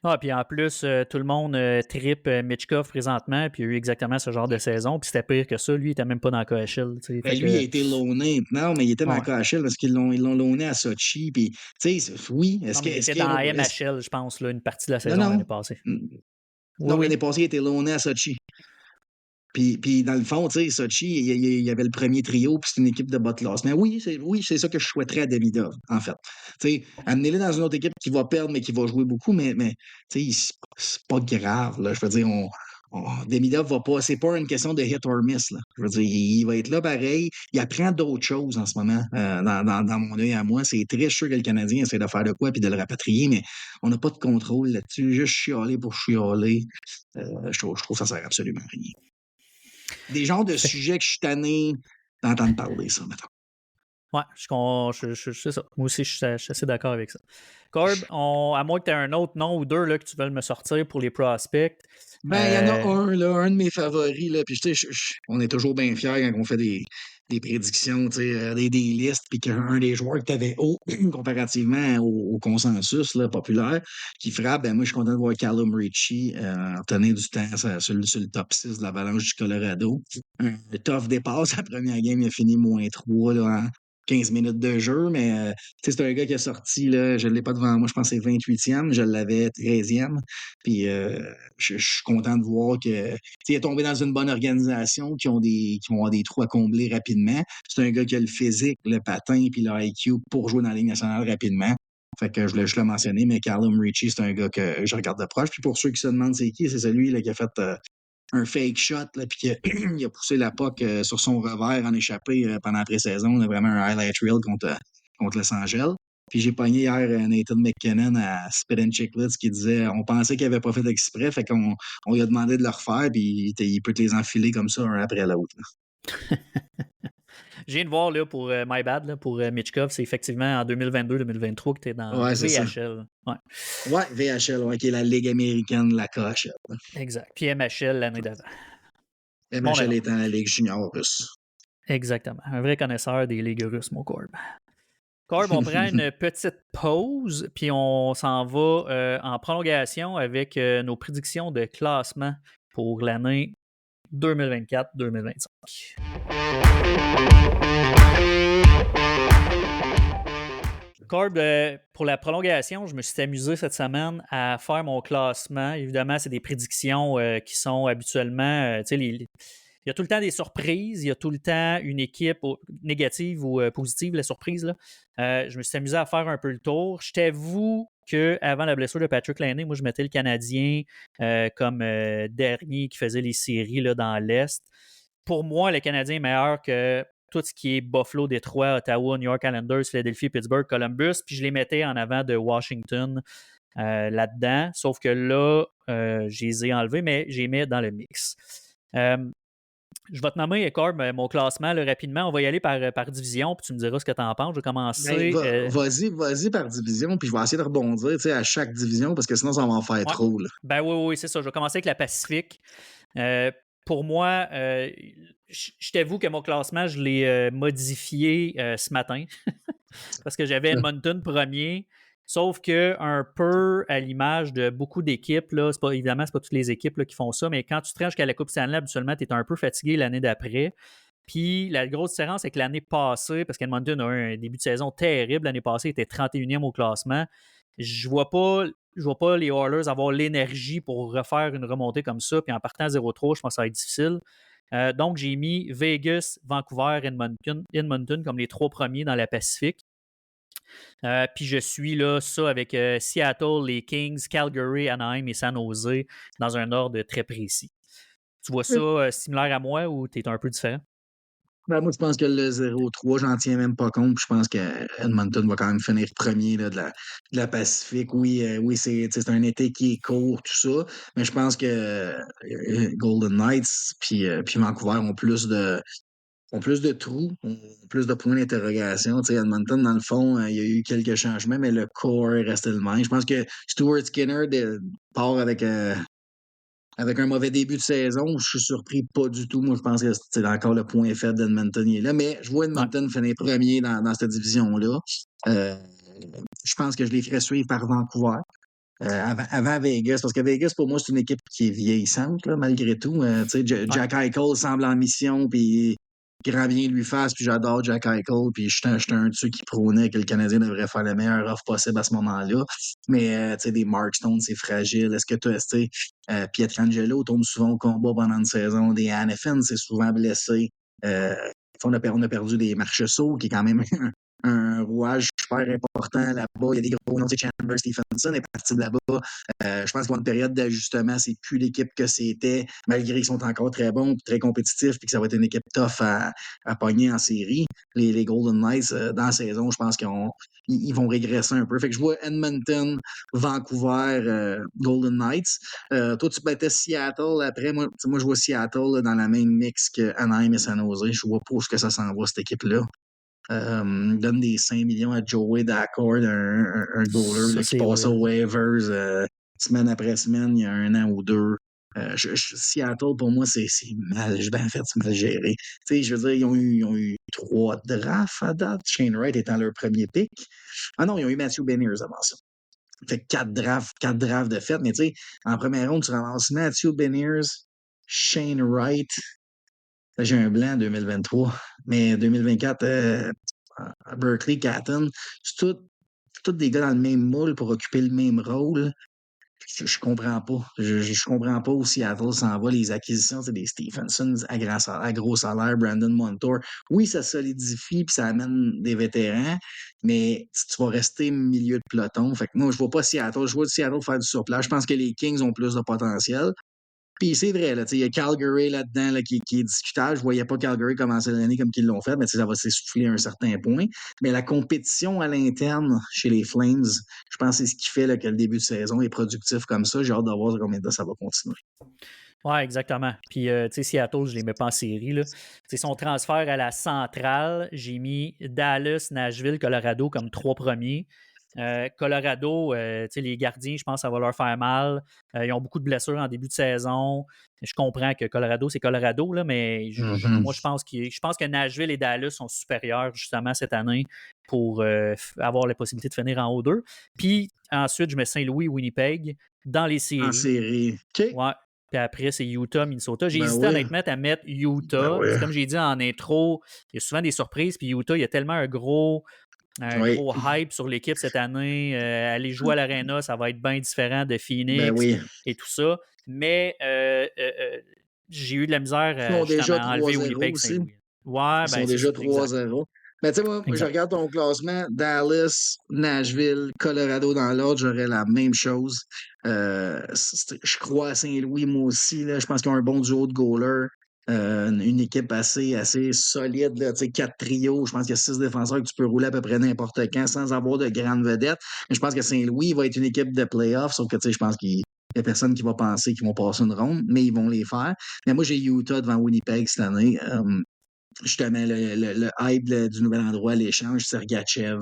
Ah, puis en plus, tout le monde trippe Mitchkov présentement, puis il a eu exactement ce genre de saison, puis c'était pire que ça. Lui, il était même pas dans la KHL. Tu sais, Ben fait lui, il a que, été loané. Non, mais il était dans la ouais. KHL parce ils l'ont loané à Sochi. Puis, tu sais, oui, Non, mais il était dans la MHL, je pense, là, une partie de la non, saison non. l'année passée. Oui, Non, l'année oui. passée, il était loané à Sochi. Puis dans le fond, tu sais, Sochi, il y avait le premier trio, puis c'est une équipe de bas de classe. Mais oui, c'est ça que je souhaiterais à Demidov, en fait. Tu sais, amenez-le dans une autre équipe qui va perdre, mais qui va jouer beaucoup, mais tu sais, c'est pas grave, là. Je veux dire, Demidov va pas, c'est pas une question de hit or miss, là. Je veux dire, il va être là pareil. Il apprend d'autres choses en ce moment, dans mon œil à moi. C'est très sûr que le Canadien essaie de faire de quoi puis de le rapatrier, mais on n'a pas de contrôle là-dessus. Juste chialer pour chialer. Je trouve que ça sert absolument à rien. Des genres de sujets que je suis tanné d'entendre parler, ça, mettons. Ouais, c'est ça. Moi aussi, je suis assez d'accord avec ça. Corb, à moins que tu aies un autre nom ou deux là, que tu veuilles me sortir pour les prospects. Ben, il y en a un, là, un de mes favoris, là, puis tu sais, on est toujours bien fiers quand on fait des prédictions, tu sais, des listes, puis qu'un des joueurs que tu avais haut, comparativement au consensus là, populaire, qui frappe, ben moi, je suis content de voir Callum Ritchie tenir du temps sur le top 6 de l'Avalanche du Colorado. Un tough dépasse, la première game, il a fini -3 là, en 15 minutes de jeu, mais tu sais, c'est un gars qui a sorti, là, je ne l'ai pas devant moi, je pense que c'est 28e, je l'avais 13e, puis je suis content de voir que il est tombé dans une bonne organisation qui vont avoir des trous à combler rapidement. C'est un gars qui a le physique, le patin puis le IQ pour jouer dans la Ligue nationale rapidement. Fait que je voulais juste le mentionner, mais Callum Ritchie, c'est un gars que je regarde de proche. Puis pour ceux qui se demandent c'est qui, c'est celui là, qui a fait un fake shot, là, puis il a poussé la puck sur son revers en échappé pendant la pré-saison. Là, vraiment un highlight reel contre Los Angeles. Puis j'ai pogné hier Nathan McKinnon à Spit and Chicklets qui disait on pensait qu'il avait pas fait exprès, fait qu'on lui a demandé de le refaire, puis il peut te les enfiler comme ça un après l'autre. Je viens de voir là, pour My Bad, là, pour Mitchkov, c'est effectivement en 2022-2023 que tu es dans Ouais, c'est ça. VHL. Ouais, Ouais, VHL, ouais, qui est la Ligue américaine, la KHL. exact. Puis MHL l'année d'avant. Mon MHL erreur. étant la Ligue junior russe. Exactement. Un vrai connaisseur des ligues russes, mon Corb. Corb, on prend une petite pause, puis on s'en va en prolongation avec nos prédictions de classement pour l'année 2024-2025. Corb, pour la prolongation, je me suis amusé cette semaine à faire mon classement. Évidemment, c'est des prédictions qui sont habituellement, tu sais, il y a tout le temps des surprises, il y a tout le temps une équipe négative ou positive, la surprise. Là. Je me suis amusé à faire un peu le tour. Je t'avoue qu'avant la blessure de Patrick Laine, moi, je mettais le Canadien comme dernier qui faisait les séries là, dans l'Est. Pour moi, le Canadien est meilleur que tout ce qui est Buffalo, Détroit, Ottawa, New York Islanders, Philadelphie, Pittsburgh, Columbus, puis je les mettais en avant de Washington là-dedans. Sauf que là, je les ai enlevés, mais je les mets dans le mix. Je vais te nommer, Corb, mon classement là, rapidement. On va y aller par division, puis tu me diras ce que tu en penses. Je vais Ben, commencer. vas-y par division, puis je vais essayer de rebondir à chaque division, parce que sinon, ça va en faire Ouais. trop. Là. Ben oui, c'est ça. Je vais commencer avec la Pacifique. Pour moi, je t'avoue que mon classement, je l'ai modifié ce matin parce que j'avais Edmonton premier. Sauf que un peu à l'image de beaucoup d'équipes, là, évidemment, c'est pas toutes les équipes là, qui font ça, mais quand tu te rends jusqu'à la Coupe Stanley, habituellement, tu es un peu fatigué l'année d'après. Puis la grosse différence, c'est que l'année passée, parce qu'Edmonton a eu un début de saison terrible, l'année passée, il était 31e au classement. Je vois pas les Oilers avoir l'énergie pour refaire une remontée comme ça. Puis en partant à 0-3, je pense que ça va être difficile. Donc, j'ai mis Vegas, Vancouver, Edmonton comme les trois premiers dans la Pacifique. Puis je suis là, ça avec Seattle, les Kings, Calgary, Anaheim et San Jose dans un ordre très précis. Tu vois ça similaire à moi ou tu es un peu différent? Ben, moi, je pense que le 0-3, j'en tiens même pas compte. Je pense que Edmonton va quand même finir premier là, de la Pacifique. Oui, c'est un été qui est court, tout ça. Mais je pense que Golden Knights puis Vancouver ont plus de trous, ont plus de points d'interrogation. Tu sais, Edmonton, dans le fond, il y a eu quelques changements, mais le core est resté le même. Je pense que Stuart Skinner part avec un mauvais début de saison. Je suis surpris pas du tout. Moi, je pense que c'est encore le point faible d'Edmonton. Il est là, mais je vois Ouais. Edmonton finir premier dans cette division-là. Je pense que je les ferais suivre par Vancouver. avant Vegas, parce que Vegas, pour moi, c'est une équipe qui est vieillissante, là, malgré tout. Tu sais, Ouais. Jack Eichel semble en mission, puis grand bien lui fasse, puis j'adore Jack Eichel, puis j'étais un de ceux qui prônait que le Canadien devrait faire le meilleur offre possible à ce moment-là. Mais, tu sais, des Mark Stone, c'est fragile. Est-ce que tu sais, Pietrangelo tombe souvent au combat pendant une saison. Des Hanifin, c'est souvent blessé. On a perdu des Marchessault, qui est quand même un rouage super important là-bas. Il y a des gros noms, Chandler Stephenson est parti de là-bas. Je pense qu'il y a une période d'ajustement. C'est plus l'équipe que c'était, malgré qu'ils sont encore très bons, très compétitifs, puis que ça va être une équipe tough à pogner en série. Les Golden Knights, dans la saison, je pense qu'ils vont régresser un peu. Fait que je vois Edmonton, Vancouver, Golden Knights. Toi, tu battais Seattle après. Moi, je vois Seattle là, dans la même mix que Anaheim et San Jose. Je vois pas où que ça s'en va, cette équipe-là. Donne des 5 millions à Joey Daccord, un goaler là, qui passe aux waivers semaine après semaine, il y a 1 an ou 2. Seattle, pour moi, c'est mal, ben, en fait, c'est mal géré. Tu sais, je veux dire, ils ont eu 3 drafts à date, Shane Wright étant leur premier pick. Ah non, ils ont eu Matthew Beniers avant ça. Fait 4 drafts de fait, mais tu sais, en première ronde, tu ramasses Matthew Beniers, Shane Wright. Là, j'ai un blanc en 2023, mais 2024, Berkeley, Catton, c'est tous des gars dans le même moule pour occuper le même rôle. Je comprends pas. Je comprends pas où Seattle s'en va. Les acquisitions, c'est des Stephenson à gros salaire, Brandon Montour. Oui, ça solidifie puis ça amène des vétérans, mais tu vas rester milieu de peloton. Fait que moi, je vois pas Seattle. Je vois Seattle faire du surplace. Je pense que les Kings ont plus de potentiel. Puis c'est vrai, là, il y a Calgary là-dedans là, qui est discutable. Je ne voyais pas Calgary commencer l'année comme qu'ils l'ont fait, mais ça va s'essouffler à un certain point. Mais la compétition à l'interne chez les Flames, je pense que c'est ce qui fait là, que le début de saison est productif comme ça. J'ai hâte de voir combien de temps ça va continuer. Oui, exactement. Puis, tu sais, Seattle, je ne les mets pas en série. Là. Son transfert à la centrale, j'ai mis Dallas, Nashville, Colorado comme 3 premiers. Colorado, les gardiens, je pense que ça va leur faire mal. Ils ont beaucoup de blessures en début de saison. Je comprends que Colorado, c'est Colorado, là, mais moi, je pense que Nashville et Dallas sont supérieurs justement cette année pour avoir la possibilité de finir en haut 2. Puis ensuite, je mets Saint-Louis, Winnipeg dans les séries. En série. OK. Ouais. Puis après, c'est Utah, Minnesota. J'ai hésité honnêtement à mettre Utah. Ben oui. Comme j'ai dit en intro, il y a souvent des surprises. Puis Utah, il y a tellement un gros hype sur l'équipe cette année. Aller jouer à l'Arena, ça va être bien différent de Phoenix et tout ça. Mais j'ai eu de la misère à enlever Winnipeg Saint-Louis. Ouais, ils sont déjà 3-0. Mais tu sais, moi, je regarde ton classement, Dallas, Nashville, Colorado dans l'ordre, j'aurais la même chose. Je crois à Saint-Louis, moi aussi. Là. Je pense qu'ils ont un bon duo de goalers. Une équipe assez solide, là, 4 trios. Je pense qu'il y a 6 défenseurs que tu peux rouler à peu près n'importe quand sans avoir de grandes vedettes. Mais je pense que Saint-Louis va être une équipe de playoffs, sauf que je pense qu'il n'y a personne qui va penser qu'ils vont passer une ronde, mais ils vont les faire. Mais moi, j'ai Utah devant Winnipeg cette année. Justement, le hype du nouvel endroit, l'échange, Sergachev.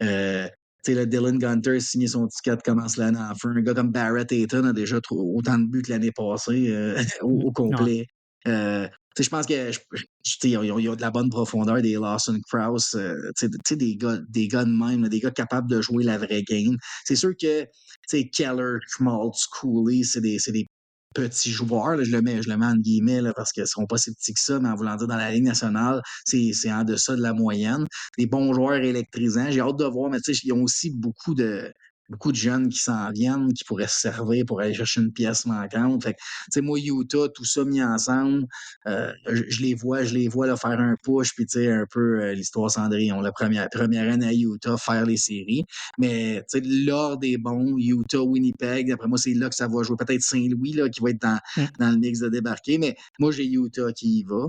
Le Dylan Gunter a signé son ticket, commence l'année en feu. Un gars comme Barrett Hayton a déjà autant de buts que l'année passée au complet. Je pense que ils ont de la bonne profondeur, des Lawson Krause, des gars de même, des gars capables de jouer la vraie game. C'est sûr que Keller, Schmaltz, Cooley, c'est des petits joueurs, là, je le mets en guillemets là, parce qu'ils ne seront pas si petits que ça, mais en voulant dire dans la Ligue nationale, c'est en deçà de la moyenne. Des bons joueurs électrisants. J'ai hâte de voir, mais ils ont aussi beaucoup de jeunes qui s'en viennent, qui pourraient se servir pour aller chercher une pièce manquante. Fait que, moi, Utah, tout ça mis ensemble, je les vois là, faire un push, puis un peu l'histoire Cendrillon, la première année à Utah, faire les séries. Mais l'ordre est bon, Utah, Winnipeg, après moi, c'est là que ça va jouer. Peut-être Saint-Louis là, qui va être dans le mix de débarquer, mais moi, j'ai Utah qui y va.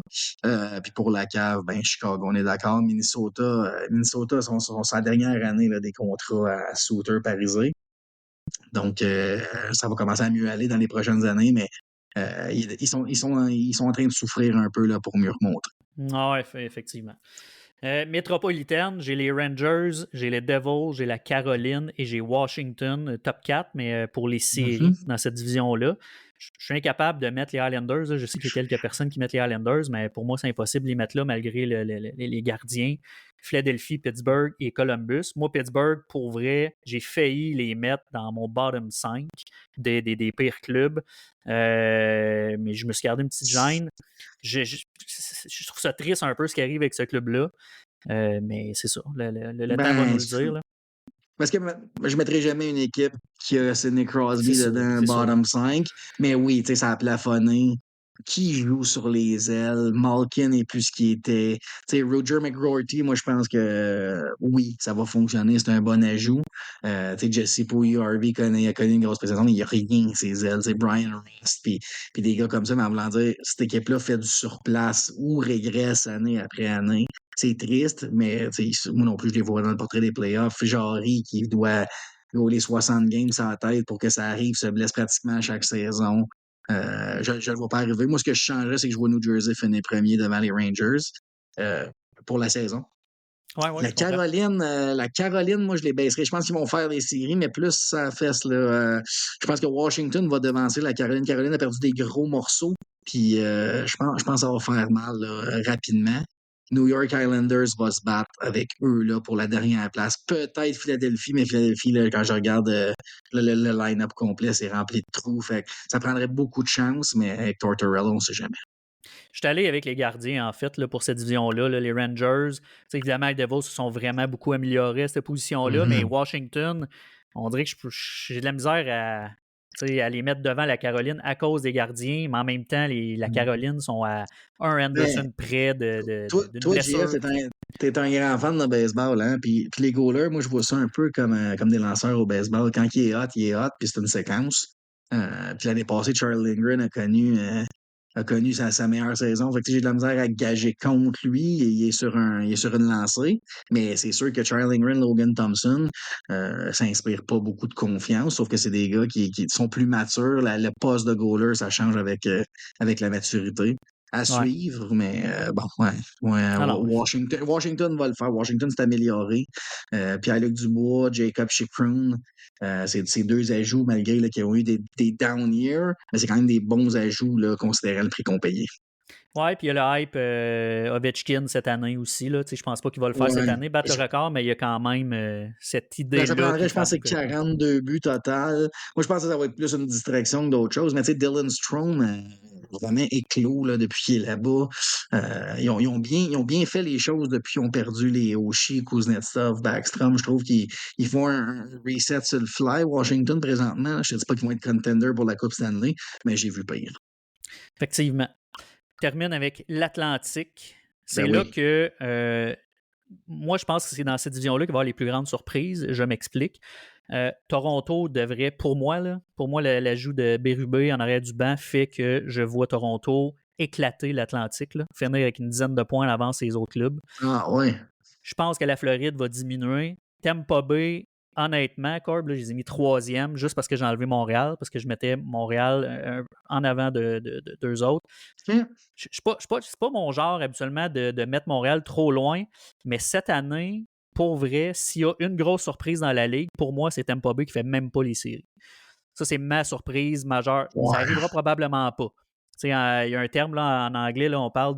Puis pour la cave, Chicago, on est d'accord. Minnesota sont sa dernière année là, des contrats à Sutter parisien. Donc, ça va commencer à mieux aller dans les prochaines années, mais ils sont en train de souffrir un peu là, pour mieux remonter. Ah ouais, effectivement. Métropolitaine, j'ai les Rangers, j'ai les Devils, j'ai la Caroline et j'ai Washington, top 4, mais pour les séries dans cette division-là. je suis incapable de mettre les Islanders. Là. Je sais qu'il y a quelques personnes qui mettent les Islanders, mais pour moi, c'est impossible de les mettre là malgré les gardiens. Philadelphie, Pittsburgh et Columbus. Moi, Pittsburgh, pour vrai, j'ai failli les mettre dans mon bottom 5 des pires clubs. Mais je me suis gardé une petite gêne. Je trouve ça triste un peu ce qui arrive avec ce club-là. Mais c'est ça. Le temps va nous le dire. Là. Parce que je ne mettrai jamais une équipe qui a Sidney Crosby dedans, bottom 5. Mais oui, tu sais, ça a plafonné. Qui joue sur les ailes? Malkin est plus ce qu'il était. Tu sais, Roger McGroarty, moi, je pense que oui, ça va fonctionner. C'est un bon ajout. Tu sais, Jesse Puljujarvi a connu une grosse présentation, mais il n'y a rien ses ailes. C'est Brian Rust, puis des gars comme ça. Mais en voulant dire, cette équipe-là fait du surplace ou régresse année après année. C'est triste, mais moi non plus, je les vois dans le portrait des playoffs. Jarry qui doit rouler 60 games sans tête pour que ça arrive, se blesse pratiquement à chaque saison. Je ne le vois pas arriver. Moi, ce que je changerais, c'est que je vois New Jersey finir premier devant les Rangers pour la saison. Ouais, la Caroline, moi, je les baisserais. Je pense qu'ils vont faire des séries, mais plus ça fesse. Je pense que Washington va devancer la Caroline. Caroline a perdu des gros morceaux. Puis je pense que ça va faire mal rapidement. New York Islanders va se battre avec eux là, pour la dernière place. Peut-être Philadelphie, mais Philadelphie, là, quand je regarde le line-up complet, c'est rempli de trous. Fait que ça prendrait beaucoup de chance, mais avec Tortorella, on ne sait jamais. Je suis allé avec les gardiens, en fait, là, pour cette division-là. Là, les Rangers, évidemment, les Devils se sont vraiment beaucoup améliorés à cette position-là, mais Washington, on dirait que j'ai de la misère à les mettre devant la Caroline à cause des gardiens, mais en même temps, la Caroline sont à un Anderson près d'une blessure. T'es un grand fan de baseball, hein? Puis les goalers, moi, je vois ça un peu comme des lanceurs au baseball. Quand il est hot, puis c'est une séquence. Puis l'année passée, Charlie Lindgren a connu sa meilleure saison. Fait que j'ai de la misère à gager contre lui. Il est sur une lancée. Mais c'est sûr que Charlie Lindgren, Logan Thompson, ça inspire pas beaucoup de confiance. Sauf que c'est des gars qui sont plus matures. Le poste de goaler, ça change avec la maturité. À suivre, mais Washington va le faire. Washington s'est amélioré. Pierre-Luc Dubois, Jacob Chychrun, c'est deux ajouts, malgré qu'ils ont eu des down years, mais c'est quand même des bons ajouts là, considérant le prix qu'on payait. Ouais, puis il y a le hype Ovechkin cette année aussi. Je pense pas qu'il va le faire cette année, battre le record, mais il y a quand même cette idée-là. Ça prendrait, je pense, c'est 42 buts total. Moi, je pense que ça va être plus une distraction que d'autres choses. Mais tu sais, Dylan Strome, vraiment éclos là, depuis qu'il est là-bas. Ils ont bien fait les choses depuis qu'ils ont perdu les Oshie, Kuznetsov, Backstrom. Je trouve qu'ils font un reset sur le fly. Washington, présentement, je ne dis pas qu'ils vont être contender pour la Coupe Stanley, mais j'ai vu pire. Effectivement. Termine avec l'Atlantique. C'est là que moi, je pense que c'est dans cette division-là qu'il va y avoir les plus grandes surprises. Je m'explique. Toronto devrait, pour moi, l'ajout de Berube en arrière du banc fait que je vois Toronto éclater l'Atlantique, finir avec une dizaine de points à l'avance des autres clubs. Ah ouais. Je pense que la Floride va diminuer. Tampa Bay, honnêtement, Corb, je les ai mis 3e juste parce que j'ai enlevé Montréal, parce que je mettais Montréal en avant de deux autres. C'est pas mon genre habituellement de mettre Montréal trop loin, mais cette année, pour vrai, s'il y a une grosse surprise dans la ligue, pour moi, c'est Tampa Bay qui fait même pas les séries. Ça, c'est ma surprise majeure. Ouais. Ça arrivera probablement pas. Il y a un terme là, en anglais, là, on parle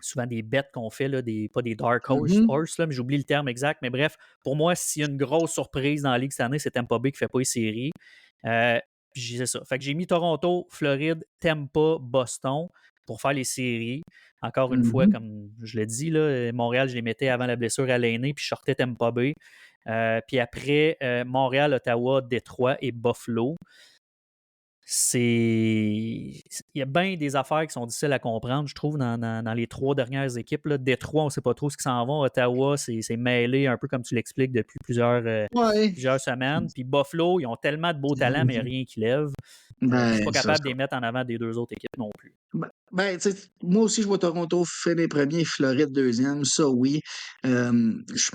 souvent des bêtes qu'on fait, là, pas des dark horse, là, mais j'oublie le terme exact. Mais bref, pour moi, s'il y a une grosse surprise dans la ligue cette année, c'est Tampa Bay qui ne fait pas les séries. C'est ça. Fait que j'ai mis Toronto, Floride, Tampa, Boston pour faire les séries. Encore une fois, comme je l'ai dit, là, Montréal, je les mettais avant la blessure à l'aîné, puis je sortais Tampa Bay. Puis après, Montréal, Ottawa, Détroit et Buffalo. Il y a bien des affaires qui sont difficiles à comprendre, je trouve, dans les 3 dernières équipes. Là. Détroit, on ne sait pas trop ce qui s'en va. Ottawa, c'est mêlé, un peu comme tu l'expliques depuis plusieurs semaines. Puis Buffalo, ils ont tellement de beaux talents, mais il n'y a rien qui lève. Je ne suis pas capable de les mettre en avant des 2 autres équipes non plus. Moi aussi, je vois Toronto finir premier, Floride deuxième. Ça, oui. Je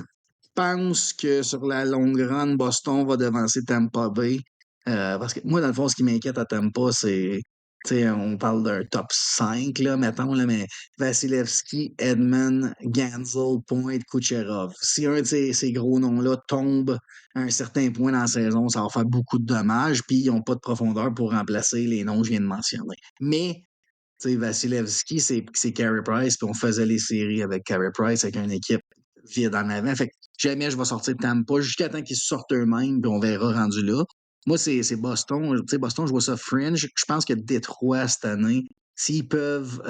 pense que sur la longue run, Boston va devancer Tampa Bay. Parce que moi, dans le fond, ce qui m'inquiète à Tampa, c'est on parle d'un top 5, là, mettons, là, mais Vasilevski, Edman, Gansel, Point, Kucherov. Si un de ces gros noms-là tombe à un certain point dans la saison, ça va faire beaucoup de dommages, puis ils n'ont pas de profondeur pour remplacer les noms que je viens de mentionner. Mais Vasilevski, c'est Carey Price, puis on faisait les séries avec Carey Price, avec une équipe vide en avant. Fait que jamais je vais sortir de Tampa jusqu'à temps qu'ils sortent eux-mêmes, puis on verra rendu là. Moi, c'est Boston. Boston, je vois ça fringe. Je pense que Détroit, cette année, s'ils peuvent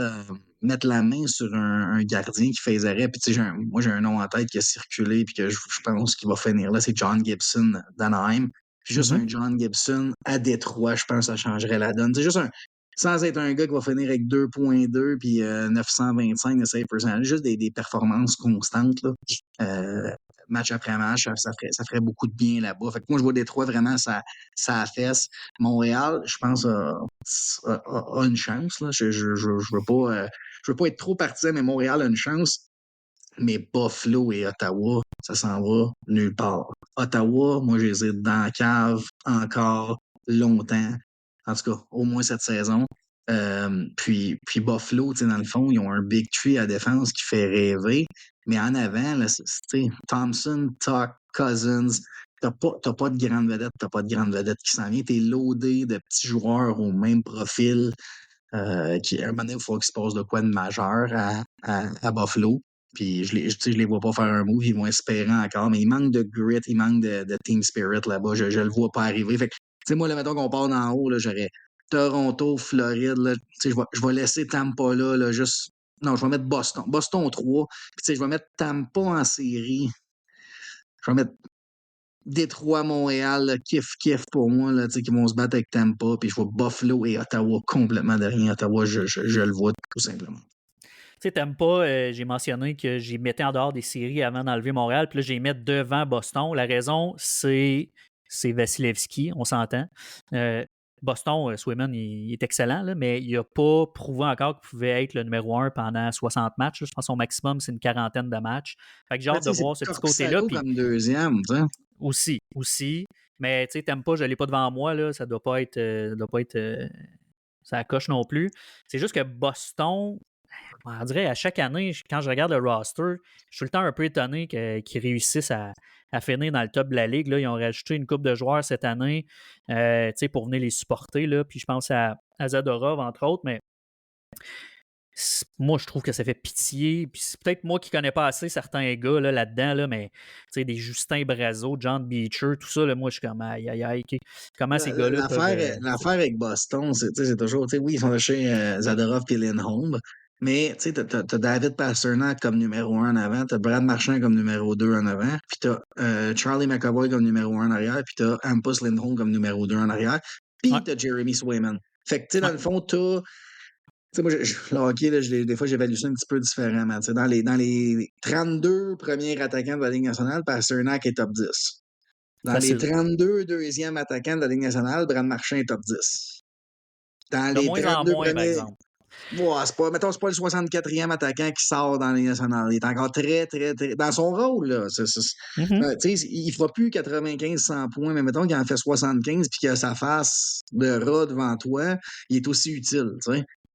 mettre la main sur un gardien qui fait les arrêts, puis moi, j'ai un nom en tête qui a circulé, puis que je pense qu'il va finir là, c'est John Gibson d'Anaheim. Puis juste un John Gibson à Détroit, je pense que ça changerait la donne. C'est juste sans être un gars qui va finir avec 2.2 puis 925 de save percentage, juste des performances constantes, là. Match après match, ça ferait beaucoup de bien là-bas. Fait que moi, je vois Détroit vraiment ça affaisse. Montréal, je pense, a une chance. Là. Je veux pas être trop partisan, mais Montréal a une chance. Mais Buffalo et Ottawa, ça s'en va nulle part. Ottawa, moi, je les ai dans la cave encore longtemps. En tout cas, au moins cette saison. Puis Buffalo, dans le fond, ils ont un big tree à défense qui fait rêver. Mais en avant, là, Thompson, Tuck, Cousins, t'as pas de grande vedette, qui s'en vient. T'es loadé de petits joueurs au même profil. Qui, à un moment donné, il faut qu'il se passe de quoi de majeur à Buffalo. Puis je les vois pas faire un move, ils vont espérer encore, mais il manque de grit, il manque de team spirit là-bas. Je le vois pas arriver. Fait que, moi, là, mettons qu'on part d'en haut, là, j'aurais Toronto, Floride, là, je vais laisser Tampa là, juste. Non, je vais mettre Boston. Boston 3. Puis je vais mettre Tampa en série. Je vais mettre Détroit, Montréal, là, kiff pour moi, là, qui vont se battre avec Tampa. Puis je vois Buffalo et Ottawa complètement derrière. Ottawa, je le vois tout simplement. Tu sais, t'aimes pas, j'ai mentionné que j'y mettais en dehors des séries avant d'enlever Montréal, puis là, j'ai mis devant Boston. La raison, c'est Vasilevski, on s'entend. Boston, Swayman, il est excellent, là, mais il n'a pas prouvé encore qu'il pouvait être le numéro 1 pendant 60 matchs. Là. Je pense que son maximum, c'est une quarantaine de matchs. Fait que j'ai hâte de voir ce petit côté-là. Puis comme deuxième, aussi. Mais tu sais, t'aimes pas, je l'ai pas devant moi, là, ça doit pas être ça coche non plus. C'est juste que Boston, on dirait à chaque année, quand je regarde le roster, je suis tout le temps un peu étonné qu'ils réussissent à finir dans le top de la ligue. Là. Ils ont rajouté une couple de joueurs cette année pour venir les supporter. Là. Puis je pense à Zadorov, entre autres, mais moi, je trouve que ça fait pitié. Puis c'est peut-être moi qui connais pas assez certains gars là-dedans, là, mais des Justin Brazeau, John Beecher, tout ça, là, moi, je suis comme aïe, comment ces gars-là peuvent... L'affaire avec Boston, c'est toujours, oui, ils sont chez Zadorov et Lindholm, mais tu as David Pastrnak comme numéro 1 en avant, tu as Brad Marchand comme numéro 2 en avant, puis tu as Charlie McAvoy comme numéro 1 en arrière, puis tu as Hampus Lindholm comme numéro 2 en arrière, puis tu as Jeremy Swayman. Fait que, dans le fond, tu as... moi, le hockey, là, des fois, j'évalue ça un petit peu différemment. Dans les 32 premiers attaquants de la Ligue nationale, Pastrnak est top 10. Dans les 32 deuxièmes attaquants de la Ligue nationale, Brad Marchand est top 10. Dans les 32 premiers... par exemple. C'est pas le 64e attaquant qui sort dans la Ligue nationale. Il est encore très, très, très... Dans son rôle, là. Il fera plus 95-100 points, mais mettons qu'il en fait 75 puis qu'il a sa face de rat devant toi, il est aussi utile,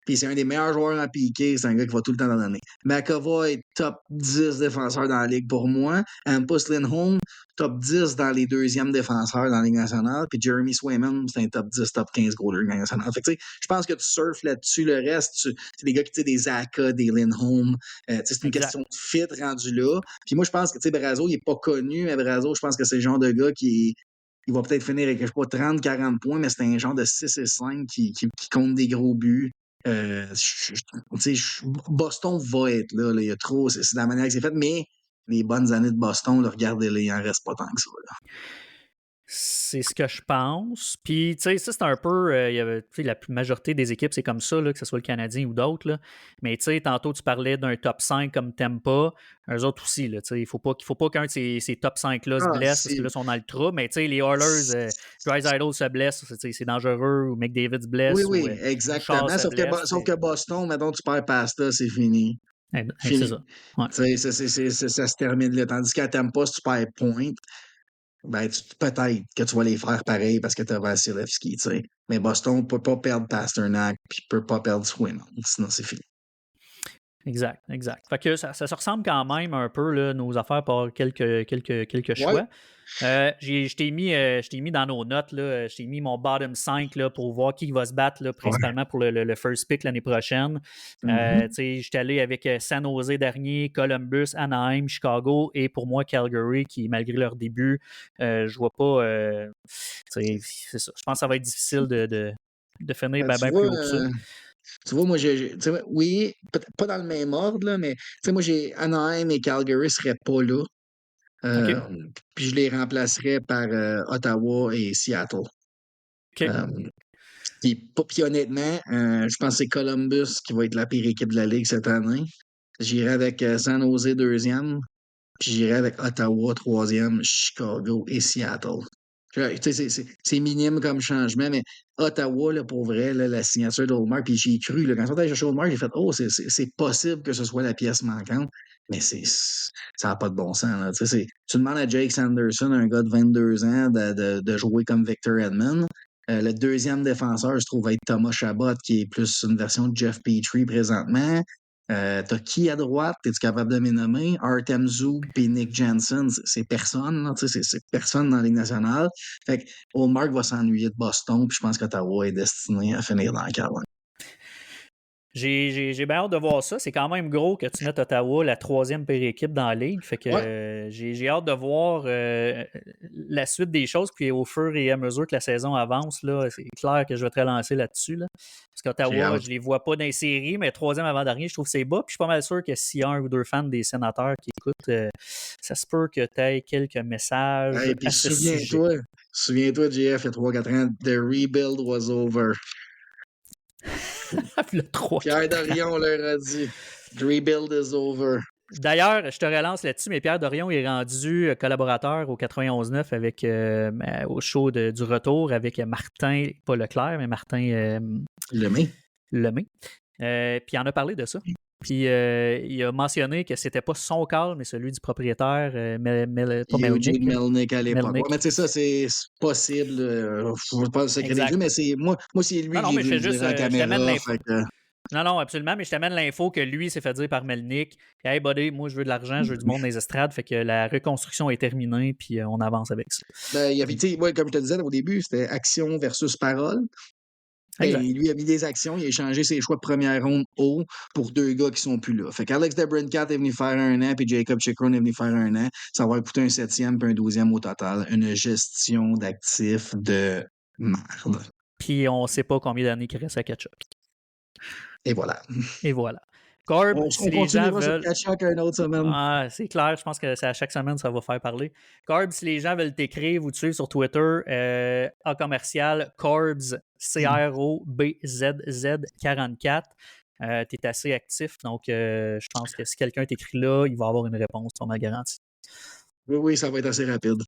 Puis c'est un des meilleurs joueurs en piqué, c'est un gars qui va tout le temps en donner. McAvoy est top 10 défenseurs dans la Ligue pour moi. Hampus Lindholm, top 10 dans les deuxièmes défenseurs dans la Ligue nationale. Puis Jeremy Swayman, c'est un top 10, top 15 goalers dans la Ligue nationale. Fait que, je pense que tu surfes là-dessus. Le reste, c'est des gars qui, des Zaka, des Lindholm. C'est une question de fit rendu là. Puis moi, je pense que, Brazeau, il n'est pas connu, mais Brazeau, je pense que c'est le genre de gars qui... Il va peut-être finir avec, 30-40 points, mais c'est un genre de 6 et 5 qui compte des gros buts. Boston va être là. Il y a trop. C'est la manière que c'est fait, mais les bonnes années de Boston, regardez-les, il n'en reste pas tant que ça. Là. C'est ce que je pense. Puis, ça, c'est un peu... la majorité des équipes, c'est comme ça, là, que ce soit le Canadien ou d'autres. Là. Mais, tantôt, tu parlais d'un top 5 comme Tampa. Eux autres aussi, là. Il ne faut pas qu'un de ces top 5-là se blesse parce que là, ils sont dans le trou. Mais, les Oilers, Draisaitl se blesse, c'est dangereux. Ou McDavid se blesse. Oui, exactement. Sauf que Boston, mettons, tu perds Pasta, c'est fini. C'est ça. Ouais. Ça se termine là. Tandis qu'à Tampa, si tu perds Point... ben, peut-être que tu vas les faire pareil parce que tu as Vasilevski, tu sais. Mais Boston ne peut pas perdre Pasternak puis ne peut pas perdre Swayman, sinon c'est fini. Exact. Fait que ça se ressemble quand même un peu, là, nos affaires par quelques choix. Je t'ai mis dans nos notes, là, je t'ai mis mon bottom 5 là, pour voir qui va se battre là, principalement pour le first pick l'année prochaine. Je suis allé avec San Jose dernier, Columbus, Anaheim, Chicago et pour moi Calgary qui, malgré leur début, je vois pas. C'est ça. Je pense que ça va être difficile de finir bien plus haut que ça. Tu vois, moi, oui, pas dans le même ordre, là, mais moi, j'ai Anaheim et Calgary ne seraient pas là. Puis je les remplacerais par Ottawa et Seattle. Puis honnêtement, je pense que c'est Columbus qui va être la pire équipe de la Ligue cette année. J'irai avec San Jose deuxième, puis j'irai avec Ottawa troisième, Chicago et Seattle. C'est minime comme changement, mais Ottawa, là, pour vrai, là, la signature d'Olmark, puis j'y ai cru. Là, quand on est chercher Olmark, j'ai fait « Oh, c'est possible que ce soit la pièce manquante. » Mais ça n'a pas de bon sens. Là. Tu demandes à Jake Sanderson, un gars de 22 ans, de jouer comme Victor Edmond. Le deuxième défenseur, je trouve, être Thomas Chabot, qui est plus une version de Jeff Petrie présentement. T'as qui à droite? Es-tu capable de me nommer? Artem Zub et Nick Jensen, c'est personne, là, c'est personne dans la Ligue nationale. Fait que Ullmark va s'ennuyer de Boston, puis je pense qu'Ottawa est destiné à finir dans la Caroline. J'ai bien hâte de voir ça. C'est quand même gros que tu mettes Ottawa, la troisième pire équipe dans la Ligue. Fait que j'ai hâte de voir la suite des choses. Puis au fur et à mesure que la saison avance, là, c'est clair que je vais te relancer là-dessus. Là. Parce qu'Ottawa, je les vois pas dans les séries, mais troisième avant-dernier, je trouve que c'est bas. Puis je suis pas mal sûr que s'il y a un ou deux fans des Sénateurs qui écoutent, ça se peut que tu aies quelques messages. Hey, puis souviens-toi, JF, il y a 3-4 ans, the rebuild was over. Pierre Dorion leur a dit the rebuild is over. D'ailleurs, je te relance là-dessus, mais Pierre Dorion est rendu collaborateur au 91.9 avec au show du retour avec Martin, pas Leclerc, mais Martin Lemay. Puis il en a parlé de ça. Puis il a mentionné que c'était pas son call, mais celui du propriétaire, pas Melnick à l'époque. Ouais, mais tu sais, ça, c'est possible. Je ne veux pas le secret des yeux, mais c'est moi c'est lui qui est venu en caméra. Non, absolument, mais je t'amène l'info que lui s'est fait dire par Melnick. Hey, buddy, moi, je veux de l'argent, je veux du monde dans les estrades. Fait que la reconstruction est terminée, puis on avance avec ça. Ben, il y avait, comme je te disais au début, c'était action versus parole. Et lui a mis des actions, il a échangé ses choix de première ronde haut pour deux gars qui sont plus là. Fait qu'Alex DeBrincat est venu faire 1 an, puis Jacob Chikrin est venu faire 1 an. Ça va coûter un 7e puis un 12e au total. Une gestion d'actifs de merde. Puis on sait pas combien d'années il reste à Ketchup. Et voilà. Corb, si les gens veulent... une autre semaine. Ah, c'est clair, je pense que c'est à chaque semaine ça va faire parler. Corb, si les gens veulent t'écrire ou te suivre sur Twitter, en commercial, Corbs, CROBZZ44. Tu es assez actif, donc je pense que si quelqu'un t'écrit là, il va avoir une réponse, on m'a garanti. Oui, ça va être assez rapide.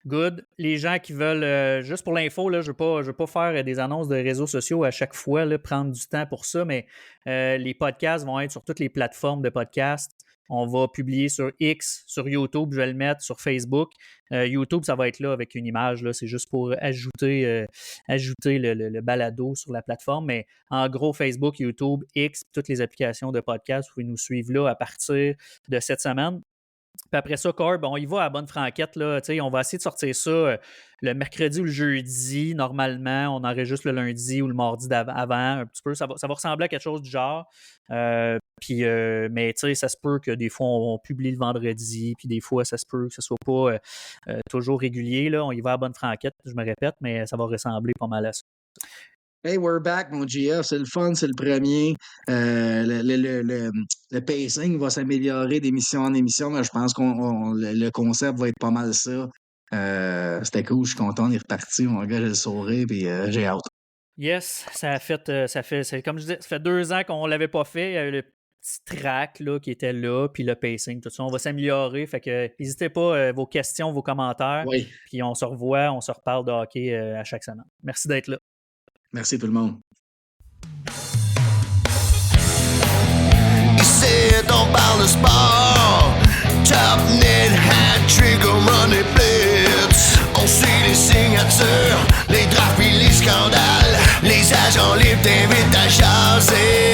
Good. Les gens qui veulent, juste pour l'info, là, je ne veux pas faire des annonces de réseaux sociaux à chaque fois, là, prendre du temps pour ça, mais les podcasts vont être sur toutes les plateformes de podcasts. On va publier sur X, sur YouTube, je vais le mettre sur Facebook. YouTube, ça va être là avec une image, là, c'est juste pour ajouter le balado sur la plateforme, mais en gros, Facebook, YouTube, X, toutes les applications de podcasts, vous pouvez nous suivre là à partir de cette semaine. Puis après ça, Corb, on y va à la bonne franquette. Là, on va essayer de sortir ça le mercredi ou le jeudi. Normalement, on enregistre le lundi ou le mardi avant un petit peu. Ça va ressembler à quelque chose du genre. Mais ça se peut que des fois, on publie le vendredi. Puis des fois, ça se peut que ce ne soit pas toujours régulier. Là. On y va à la bonne franquette, je me répète, mais ça va ressembler pas mal à ça. Hey, we're back, mon GF. C'est le fun, c'est le premier. Le pacing va s'améliorer d'émission en émission, mais je pense que le concept va être pas mal ça. C'était cool, je suis content, on est reparti. Mon gars, j'ai le sourire, puis j'ai hâte. Yes, c'est comme je disais, ça fait 2 ans qu'on ne l'avait pas fait. Il y avait le petit track là, qui était là, puis le pacing, tout ça. On va s'améliorer. Fait que n'hésitez pas, vos questions, vos commentaires. Oui. Puis on se revoit, on se reparle de hockey à chaque semaine. Merci d'être là. Merci tout le monde. Ici, on parle de sport. Top net, hat trick, on run et blitz. agents libres t'invitent à jaser.